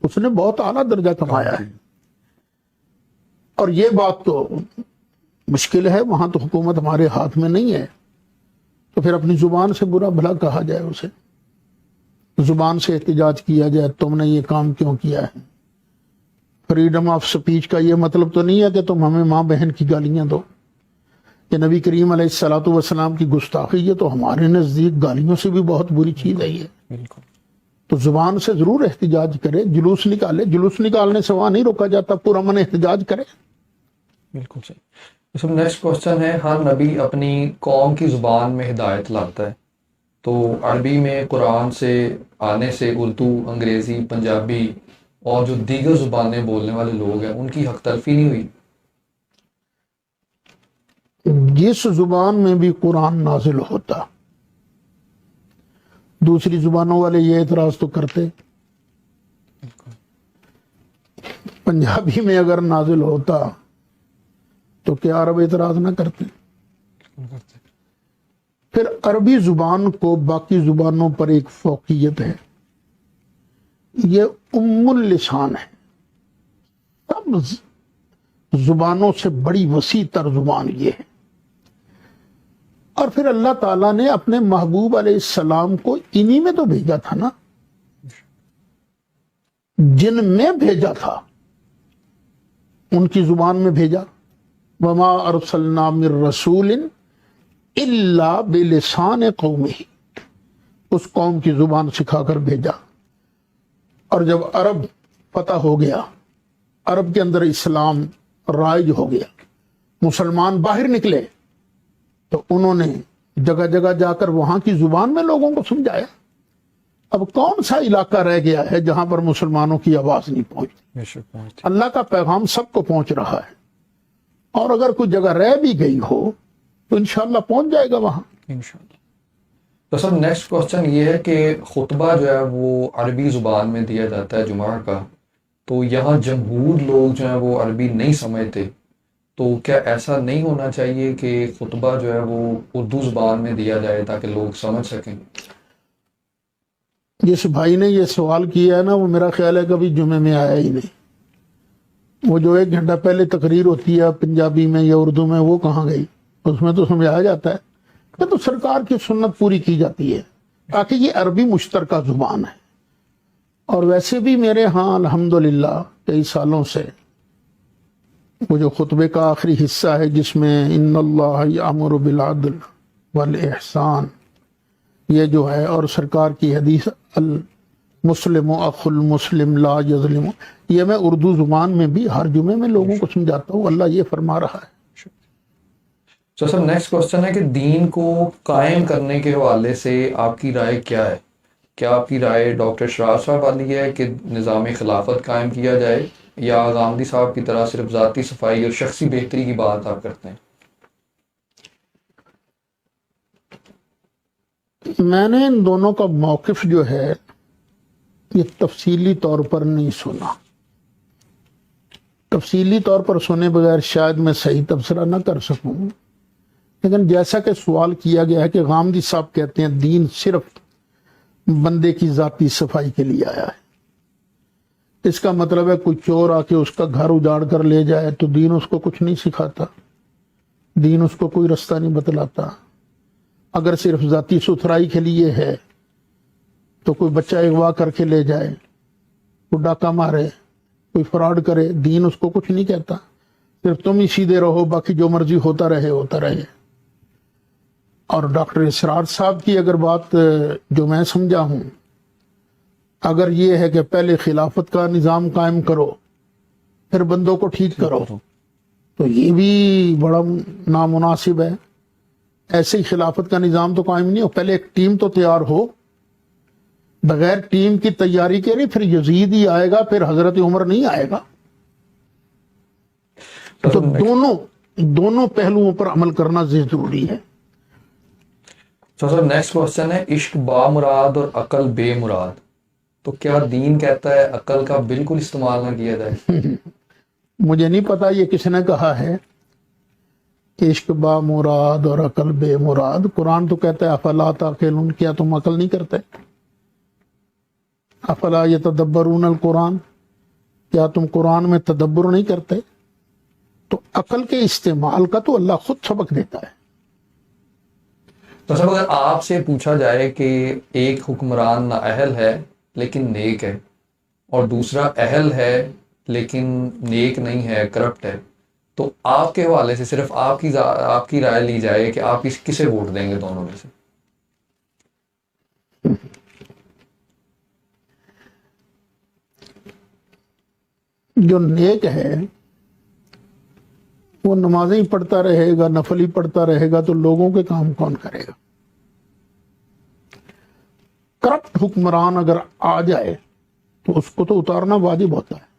B: اس نے بہت اعلیٰ درجہ کمایا ہے۔ اور یہ بات تو مشکل ہے، وہاں تو حکومت ہمارے ہاتھ میں نہیں ہے، تو پھر اپنی زبان سے برا بھلا کہا جائے، اسے زبان سے احتجاج کیا جائے، تم نے یہ کام کیوں کیا ہے۔ فریڈم آف سپیچ کا یہ مطلب تو نہیں ہے کہ تم ہمیں ماں بہن کی گالیاں دو، کہ نبی کریم علیہ الصلوۃ والسلام کی گستاخی، یہ تو ہمارے نزدیک گالیوں سے بھی بہت بری چیز ہے یہ۔
A: بالکل،
B: تو زبان سے ضرور احتجاج کرے، جلوس نکالے، جلوس نکالنے سے وہاں نہیں روکا جاتا، پرامن احتجاج کرے۔
A: بالکل صحیح۔ اس میں نیکسٹ کوشچن ہے، ہر نبی اپنی قوم کی زبان میں ہدایت لاتا ہے، تو عربی میں قرآن سے آنے سے اردو، انگریزی، پنجابی اور جو دیگر زبانیں بولنے والے لوگ ہیں ان کی حق تلفی نہیں ہوئی؟
B: جس زبان میں بھی قرآن نازل ہوتا دوسری زبانوں والے یہ اعتراض تو کرتے، پنجابی میں اگر نازل ہوتا تو کیا عرب اعتراض نہ کرتے؟ پھر عربی زبان کو باقی زبانوں پر ایک فوقیت ہے، یہ ام اللسان ہے، سب زبانوں سے بڑی وسیع تر زبان یہ ہے۔ اور پھر اللہ تعالیٰ نے اپنے محبوب علیہ السلام کو انہی میں تو بھیجا تھا نا، جن میں بھیجا تھا ان کی زبان میں بھیجا۔ وما ارسلنا من رسول الا بلسان قومہ، اس قوم کی زبان سکھا کر بھیجا۔ اور جب عرب پتہ ہو گیا، عرب کے اندر اسلام رائج ہو گیا، مسلمان باہر نکلے، تو انہوں نے جگہ جگہ جا کر وہاں کی زبان میں لوگوں کو سمجھایا۔ اب کون سا علاقہ رہ گیا ہے جہاں پر مسلمانوں کی آواز نہیں پہنچتی؟ اللہ کا پیغام سب کو پہنچ رہا ہے، اور اگر کوئی جگہ رہ بھی گئی ہو تو انشاءاللہ پہنچ جائے گا وہاں
A: انشاءاللہ۔ تو سر نیکسٹ کوسچن یہ ہے کہ خطبہ جو ہے وہ عربی زبان میں دیا جاتا ہے جمعہ کا، تو یہاں جمہور لوگ جو ہیں وہ عربی نہیں سمجھتے، تو کیا ایسا نہیں ہونا چاہیے کہ خطبہ جو ہے وہ اردو زبان میں دیا جائے تاکہ لوگ سمجھ سکیں؟
B: جس بھائی نے یہ سوال کیا ہے نا، وہ میرا خیال ہے کبھی جمعے میں آیا ہی نہیں۔ وہ جو 1 گھنٹہ پہلے تقریر ہوتی ہے پنجابی میں یا اردو میں، وہ کہاں گئی؟ اس میں تو سمجھایا جاتا ہے کہ تو سرکار کی سنت پوری کی جاتی ہے، تاکہ یہ عربی مشترکہ زبان ہے۔ اور ویسے بھی میرے ہاں الحمدللہ کئی سالوں سے وہ جو خطبے کا آخری حصہ ہے جس میں ان اللہ یامر بالعدل والاحسان، یہ جو ہے، اور سرکار کی حدیث المسلم اخو المسلم لا یظلم، یہ میں اردو زبان میں بھی ہر جمعے میں لوگوں کو سمجھاتا ہوں۔ اللہ یہ فرما رہا ہے۔
A: تو سر نیکسٹ کوسچن ہے کہ دین کو قائم کرنے کے حوالے سے آپ کی رائے کیا ہے؟ کیا آپ کی رائے ڈاکٹر شراز صاحب والی ہے کہ نظام خلافت قائم کیا جائے، یا غامدی صاحب کی طرح صرف ذاتی صفائی اور شخصی بہتری کی بات آپ کرتے ہیں؟
B: میں نے ان دونوں کا موقف جو ہے یہ تفصیلی طور پر نہیں سنا، تفصیلی طور پر سنے بغیر شاید میں صحیح تبصرہ نہ کر سکوں، لیکن جیسا کہ سوال کیا گیا ہے کہ غامدی صاحب کہتے ہیں دین صرف بندے کی ذاتی صفائی کے لیے آیا ہے، اس کا مطلب ہے کوئی چور آ کے اس کا گھر اجاڑ کر لے جائے تو دین اس کو کچھ نہیں سکھاتا، دین اس کو کوئی رستہ نہیں بتلاتا۔ اگر صرف ذاتی ستھرائی کے لیے ہے تو کوئی بچہ اغوا کر کے لے جائے، کوئی ڈاکہ مارے، کوئی فراڈ کرے، دین اس کو کچھ نہیں کہتا، صرف تم ہی سیدھے رہو، باقی جو مرضی ہوتا رہے ہوتا رہے۔ اور ڈاکٹر اسرار صاحب کی اگر بات جو میں سمجھا ہوں، اگر یہ ہے کہ پہلے خلافت کا نظام قائم کرو پھر بندوں کو ٹھیک کرو، تو یہ بھی بڑا نامناسب ہے۔ ایسے ہی خلافت کا نظام تو قائم نہیں ہو، پہلے ایک ٹیم تو تیار ہو، بغیر ٹیم کی تیاری کے نہیں، پھر یزید ہی آئے گا، پھر حضرت عمر نہیں آئے گا۔ تو دونوں پہلوؤں پر عمل کرنا ضروری ہے۔
A: تو سر نیکسٹ کوسچن ہے عشق با مراد اور عقل بے مراد، تو کیا دین کہتا ہے عقل کا بالکل استعمال نہ کیا جائے؟
B: مجھے نہیں پتا یہ کس نے کہا ہے عشق با مراد اور عقل بے مراد۔ قرآن تو کہتا ہے افلا تعقلون، کیا تم عقل نہیں کرتے؟ افلا یتدبرون القرآن، کیا تم قرآن میں تدبر نہیں کرتے؟ تو عقل کے استعمال کا تو اللہ خود سبق دیتا ہے۔
A: تو سر اگر آپ سے پوچھا جائے کہ ایک حکمران نااہل ہے لیکن نیک ہے، اور دوسرا اہل ہے لیکن نیک نہیں ہے، کرپٹ ہے، تو آپ کے حوالے سے صرف آپ کی رائے لی جائے کہ آپ کسے ووٹ دیں گے دونوں میں سے؟
B: جو نیک ہے وہ نمازیں ہی پڑھتا رہے گا، نفل ہی پڑھتا رہے گا، تو لوگوں کے کام کون کرے گا؟ کرپٹ حکمران اگر آ جائے تو اس کو تو اتارنا واجب ہوتا ہے۔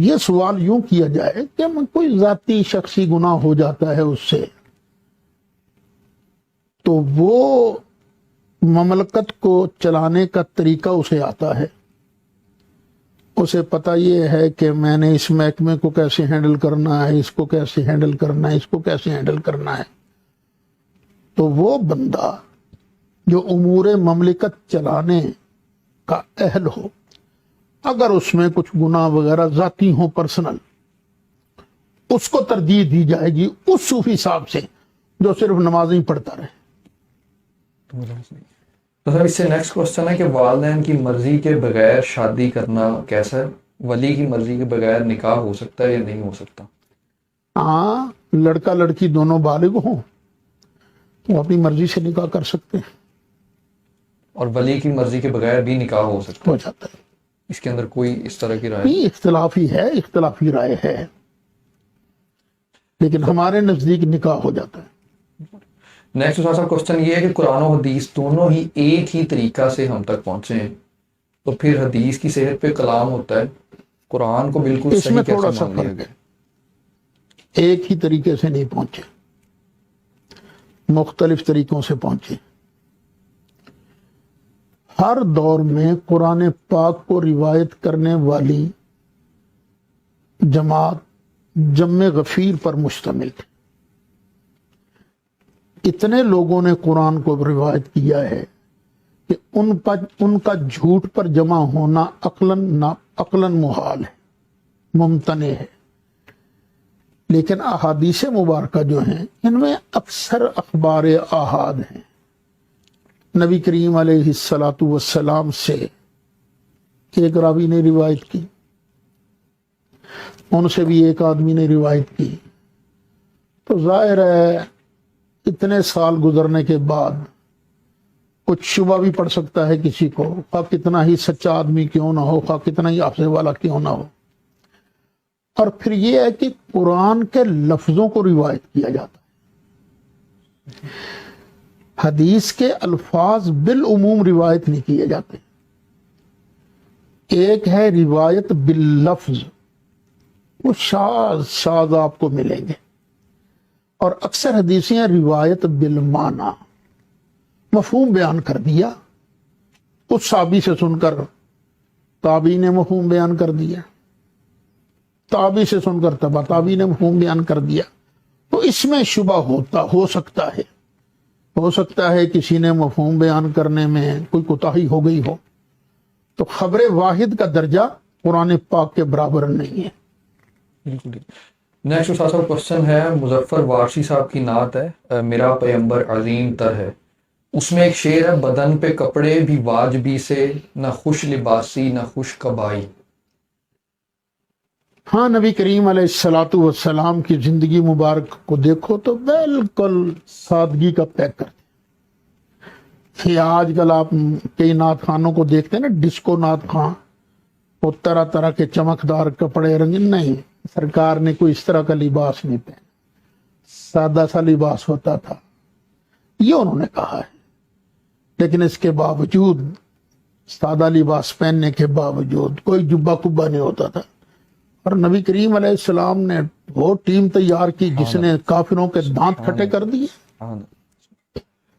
B: یہ سوال یوں کیا جائے کہ کوئی ذاتی شخصی گناہ ہو جاتا ہے اس سے، تو وہ مملکت کو چلانے کا طریقہ اسے آتا ہے، اسے پتہ یہ ہے کہ میں نے اس محکمے کو کیسے ہینڈل کرنا ہے، اس کو کیسے ہینڈل کرنا ہے، اس کو کیسے ہینڈل کرنا ہے، تو وہ بندہ جو امور مملکت چلانے کا اہل ہو، اگر اس میں کچھ گناہ وغیرہ ذاتی ہوں پرسنل، اس کو ترجیح دی جائے گی اس صوفی صاحب سے جو صرف نماز ہی پڑھتا رہے۔
A: تو سر اس سے نیکسٹ کوشچن ہے کہ والدین کی مرضی کے بغیر شادی کرنا کیسا ہے؟ ولی کی مرضی کے بغیر نکاح ہو سکتا ہے یا نہیں ہو سکتا؟
B: ہاں، لڑکا لڑکی دونوں بالغ ہوں، وہ اپنی مرضی سے نکاح کر سکتے ہیں،
A: اور ولی کی مرضی کے بغیر بھی نکاح ہو سکتا
B: ہو
A: ہے؟
B: جاتا ہے۔
A: اس کے اندر کوئی اس طرح کی رائے؟
B: نہیں، اختلافی ہے، اختلافی رائے ہے، لیکن ہمارے نزدیک نکاح ہو جاتا ہے۔
A: نیکسٹ استاد صاحب کوشچن یہ ہے کہ قرآن و حدیث دونوں ہی ایک ہی طریقہ سے ہم تک پہنچے ہیں، تو پھر حدیث کی صحت پہ کلام ہوتا ہے، قرآن کو بالکل
B: اس
A: صحیح
B: میں
A: کیسے
B: تھوڑا سا
A: مان لیا
B: فرق
A: گیا؟
B: ہے، ایک ہی طریقے سے نہیں پہنچے، مختلف طریقوں سے پہنچے۔ ہر دور میں قرآن پاک کو روایت کرنے والی جماعت جم غفیر پر مشتمل ہے۔ اتنے لوگوں نے قرآن کو روایت کیا ہے کہ ان کا جھوٹ پر جمع ہونا عقلاً محال ہے، ممتنع ہے، لیکن احادیث مبارکہ جو ہیں ان میں اکثر اخبار آحاد ہیں۔ نبی کریم علیہ الصلاۃ والسلام سے ایک راوی نے روایت کی، ان سے بھی ایک آدمی نے روایت کی، تو ظاہر ہے اتنے سال گزرنے کے بعد کچھ شبہ بھی پڑ سکتا ہے کسی کو، خواہ کتنا ہی سچا آدمی کیوں نہ ہو، خواہ کتنا ہی حافظ والا کیوں نہ ہو۔ اور پھر یہ ہے کہ قرآن کے لفظوں کو روایت کیا جاتا ہے، حدیث کے الفاظ بالعموم روایت نہیں کیے جاتے۔ ایک ہے روایت باللفظ، وہ شاذ آپ کو ملیں گے، اور اکثر حدیثیں روایت بالمعنی، مفہوم بیان کر دیا، اس صحابی سے سن کر تابعی نے مفہوم بیان کر دیا، تابعی سے سن کر تبع تابعی نے مفہوم بیان کر دیا، تو اس میں شبہ ہو سکتا ہے کسی نے مفہوم بیان کرنے میں کوئی کوتاہی ہو گئی ہو، تو خبر واحد کا درجہ قرآن پاک کے برابر نہیں ہے۔
A: بالکل۔ نیکسٹ استاد صاحب کوشچن ہے، مظفر وارسی صاحب کی نعت ہے میرا پیغمبر عظیم تر ہے، اس میں ایک شعر ہے، بدن پہ کپڑے بھی واجبی سے، نہ خوش لباسی نہ خوش کبائی۔
B: ہاں، نبی کریم علیہ الصلاۃ والسلام کی زندگی مبارک کو دیکھو تو بالکل سادگی کا پیک کرتے۔ یہ آج کل آپ کئی نعت خانوں کو دیکھتے ہیں نا، ڈسکو نعت خان، وہ طرح طرح کے چمکدار کپڑے، رنگین، نہیں، سرکار نے کوئی اس طرح کا لباس نہیں پہنا، سادہ سا لباس ہوتا تھا، یہ انہوں نے کہا ہے۔ لیکن اس کے باوجود، سادہ لباس پہننے کے باوجود، کوئی جبہ کبا نہیں ہوتا تھا، اور نبی کریم علیہ السلام نے وہ ٹیم تیار کی جس نے کافروں کے دانت کھٹے کر دیے۔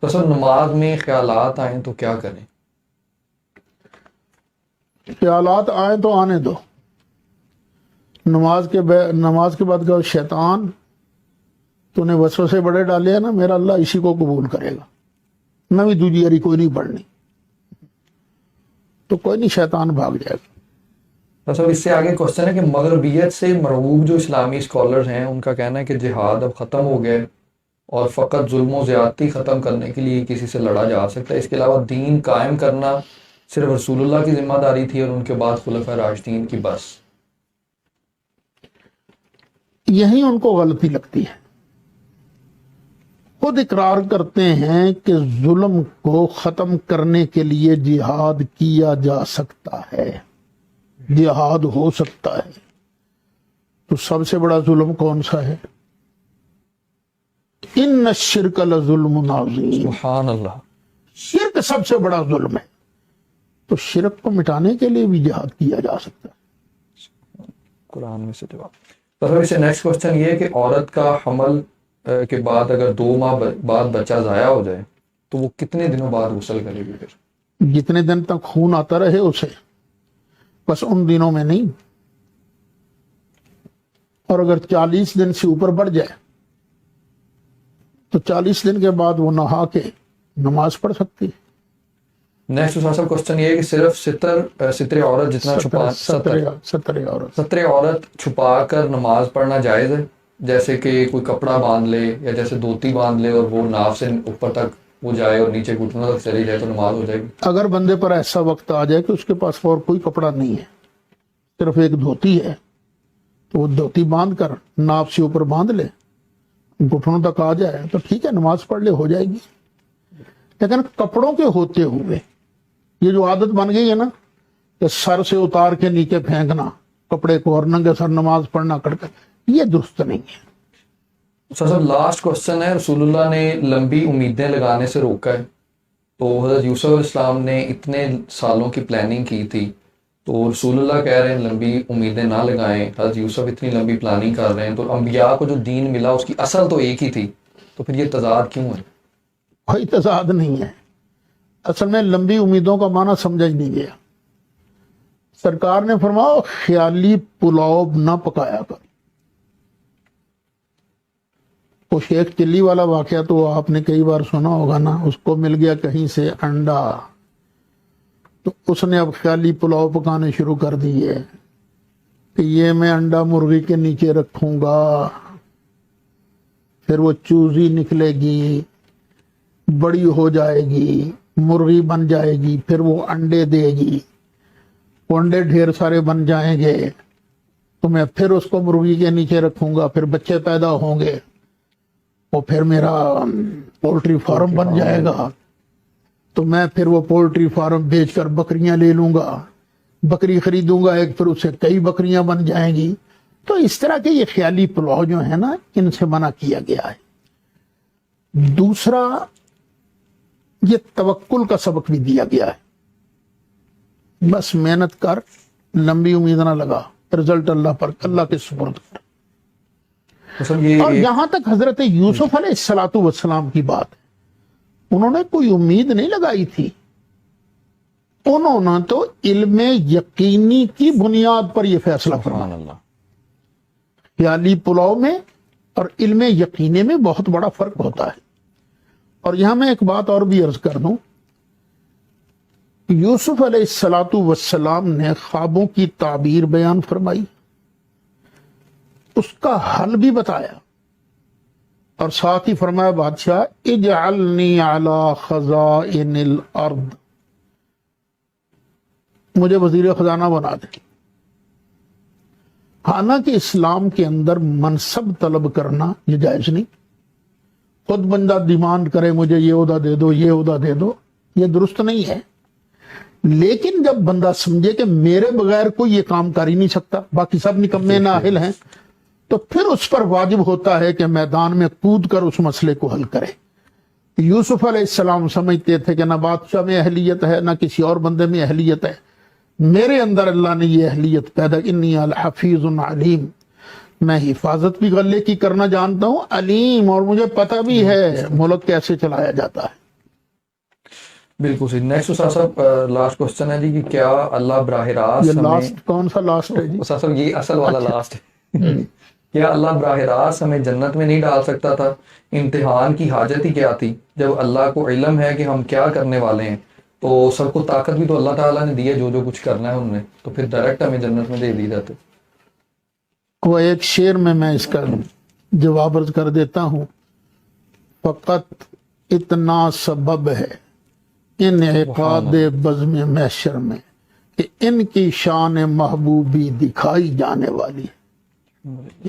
A: تو سر نماز میں خیالات آئیں تو کیا کریں؟
B: خیالات آئیں تو آنے دو، نماز کے بعد کہ شیطان تو نے وسوسے بڑے ڈالے ہیں نا، میرا اللہ اسی کو قبول کرے گا، میں بھی دوجی یاری کوئی نہیں پڑھنی، تو کوئی نہیں، شیطان بھاگ جائے گا۔
A: سر اس سے آگے کوشچن ہے کہ مغربیت سے مرعوب جو اسلامی اسکالرز ہیں، ان کا کہنا ہے کہ جہاد اب ختم ہو گئے اور فقط ظلم و زیادتی ختم کرنے کے لیے کسی سے لڑا جا سکتا ہے، اس کے علاوہ دین قائم کرنا صرف رسول اللہ کی ذمہ داری تھی اور ان کے بعد خلفائے راشدین کی بس۔
B: یہی ان کو غلطی لگتی ہے، خود اقرار کرتے ہیں کہ ظلم کو ختم کرنے کے لیے جہاد کیا جا سکتا ہے، جہاد ہو سکتا ہے، تو سب سے بڑا ظلم کون سا ہے؟ ان الشرک لظلم عظیم،
A: سبحان اللہ،
B: شرک سب سے بڑا ظلم ہے، تو شرک کو مٹانے کے لیے بھی جہاد کیا جا سکتا ہے۔
A: قرآن میں سے جواب۔ تو سر اس سے نیکسٹ کوشچن یہ ہے کہ عورت کا حمل کے بعد اگر 2 ماہ بعد بچہ ضائع ہو جائے تو وہ کتنے دنوں بعد غسل کرے گی پھر؟
B: جتنے دن تک خون آتا رہے اسے، بس ان دنوں میں نہیں. اور اگر 40 دن سے اوپر بڑھ جائے تو 40 دن کے بعد وہ نہا کے نماز پڑھ سکتی ہے.
A: نیکسٹ صاحب کوشچن یہ ہے کہ صرف ستر عورت جتنا چھپا ستر عورت چھپا کر نماز پڑھنا جائز ہے؟ جیسے کہ کوئی کپڑا باندھ لے یا جیسے دھوتی باندھ لے اور وہ ناف سے اوپر تک وہ جائے اور نیچے گھٹنوں تک چلی جائے تو نماز ہو جائے گی؟
B: اگر بندے پر ایسا وقت آ جائے کہ اس کے پاس اور کوئی کپڑا نہیں ہے، صرف ایک دھوتی ہے، تو وہ دھوتی باندھ کر ناف سے اوپر باندھ لے، گھٹنوں تک آ جائے تو ٹھیک ہے، نماز پڑھ لے، ہو جائے گی. لیکن کپڑوں کے ہوتے ہوئے یہ جو عادت بن گئی ہے نا کہ سر سے اتار کے نیچے پھینکنا کپڑے کو اور ننگے سر نماز پڑھنا کر کے، یہ درست نہیں ہے.
A: صاحب لاسٹ کوشچن ہے، رسول اللہ نے لمبی امیدیں لگانے سے روکا ہے، تو حضرت یوسف علیہ السلام نے اتنے سالوں کی پلاننگ کی تھی، تو رسول اللہ کہہ رہے ہیں لمبی امیدیں نہ لگائیں، حضرت یوسف اتنی لمبی پلاننگ کر رہے ہیں، تو انبیاء کو جو دین ملا اس کی اصل تو ایک ہی تھی، تو پھر یہ تضاد کیوں ہے؟
B: کوئی تضاد نہیں ہے. اصل میں لمبی امیدوں کا معنی سمجھا ہی نہیں گیا. سرکار نے فرمایا خیالی پلاؤ نہ پکایا کر. وہ شیخ چلی والا واقعہ تو آپ نے کئی بار سنا ہوگا نا، اس کو مل گیا کہیں سے انڈا، تو اس نے اب خیالی پلاؤ پکانے شروع کر دیے کہ یہ میں انڈا مرغی کے نیچے رکھوں گا، پھر وہ چوزی نکلے گی، بڑی ہو جائے گی، مرغی بن جائے گی، پھر وہ انڈے دے گی، وہ انڈے ڈھیر سارے بن جائیں گے، تو میں پھر اس کو مرغی کے نیچے رکھوں گا، پھر بچے پیدا ہوں گے، وہ پھر میرا پولٹری فارم بن جائے گا، تو میں پھر وہ پولٹری فارم بیچ کر بکریاں لے لوں گا، بکری خریدوں گا ایک، پھر اس سے کئی بکریاں بن جائیں گی. تو اس طرح کے یہ خیالی پلاؤ جو ہے نا، ان سے منع کیا گیا ہے. دوسرا، یہ توکل کا سبق بھی دیا گیا ہے. بس محنت کر، لمبی امید نہ لگا، رزلٹ اللہ پر، اللہ کے سپرد کر. اور یہاں تک حضرت یوسف علیہ السلام کی بات ہے، انہوں نے کوئی امید نہیں لگائی تھی، انہوں نے تو علم یقینی کی بنیاد پر یہ فیصلہ فرمایا. خیالی پلاؤ میں اور علم یقینی میں بہت بڑا فرق ہوتا ہے. اور یہاں میں ایک بات اور بھی عرض کر دوں، یوسف علیہ السلام نے خوابوں کی تعبیر بیان فرمائی، اس کا حل بھی بتایا، اور ساتھ ہی فرمایا بادشاہ اجعلنی علی خزائن الارض، مجھے وزیر خزانہ بنا دے. حالانکہ اسلام کے اندر منصب طلب کرنا یہ جائز نہیں. خود بندہ ڈیمانڈ کرے مجھے یہ عہدہ دے دو، یہ عہدہ دے دو، یہ درست نہیں ہے. لیکن جب بندہ سمجھے کہ میرے بغیر کوئی یہ کام کر ہی نہیں سکتا، باقی سب نکمے نااہل ہیں، تو پھر اس پر واجب ہوتا ہے کہ میدان میں کود کر اس مسئلے کو حل کرے. یوسف علیہ السلام سمجھتے تھے کہ نہ بادشاہ میں اہلیت ہے، نہ کسی اور بندے میں اہلیت ہے، میرے اندر اللہ نے یہ اہلیت پیدا، انی الحفیظ علیم، میں حفاظت بھی غلے کی کرنا جانتا ہوں، علیم، اور مجھے پتہ بھی ہے ملک کیسے چلایا جاتا ہے.
A: بالکل صحیح. نیکسٹ صاحب لاسٹ کوشچن ہے جی کہ کیا اللہ براہ راست
B: یہ لاسٹ کون سا لاسٹ ہے جی؟
A: صاحب یہ اصل والا لاسٹ ہے. کیا اللہ براہ راست ہمیں جنت میں نہیں ڈال سکتا تھا؟ امتحان کی حاجت ہی کیا تھی؟ جب اللہ کو علم ہے کہ ہم کیا کرنے والے ہیں، تو سب کو طاقت بھی تو اللہ تعالیٰ نے دی ہے، جو جو کچھ کرنا ہے انہوں نے، تو پھر ڈائریکٹ ہمیں جنت میں دے دی جاتے.
B: وہ ایک شعر میں اس کا جواب عرض کر دیتا ہوں، فقط اتنا سبب ہے ان عقاد بزم محشر میں کہ ان کی شان محبوبی دکھائی جانے والی ہے.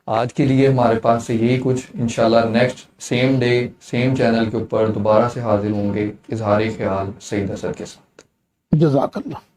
A: آج کے لیے ہمارے پاس سے یہی کچھ. انشاءاللہ next same day same channel کے اوپر دوبارہ سے حاضر ہوں گے اظہار خیال سعید اسد کے ساتھ.
B: جزاک اللہ.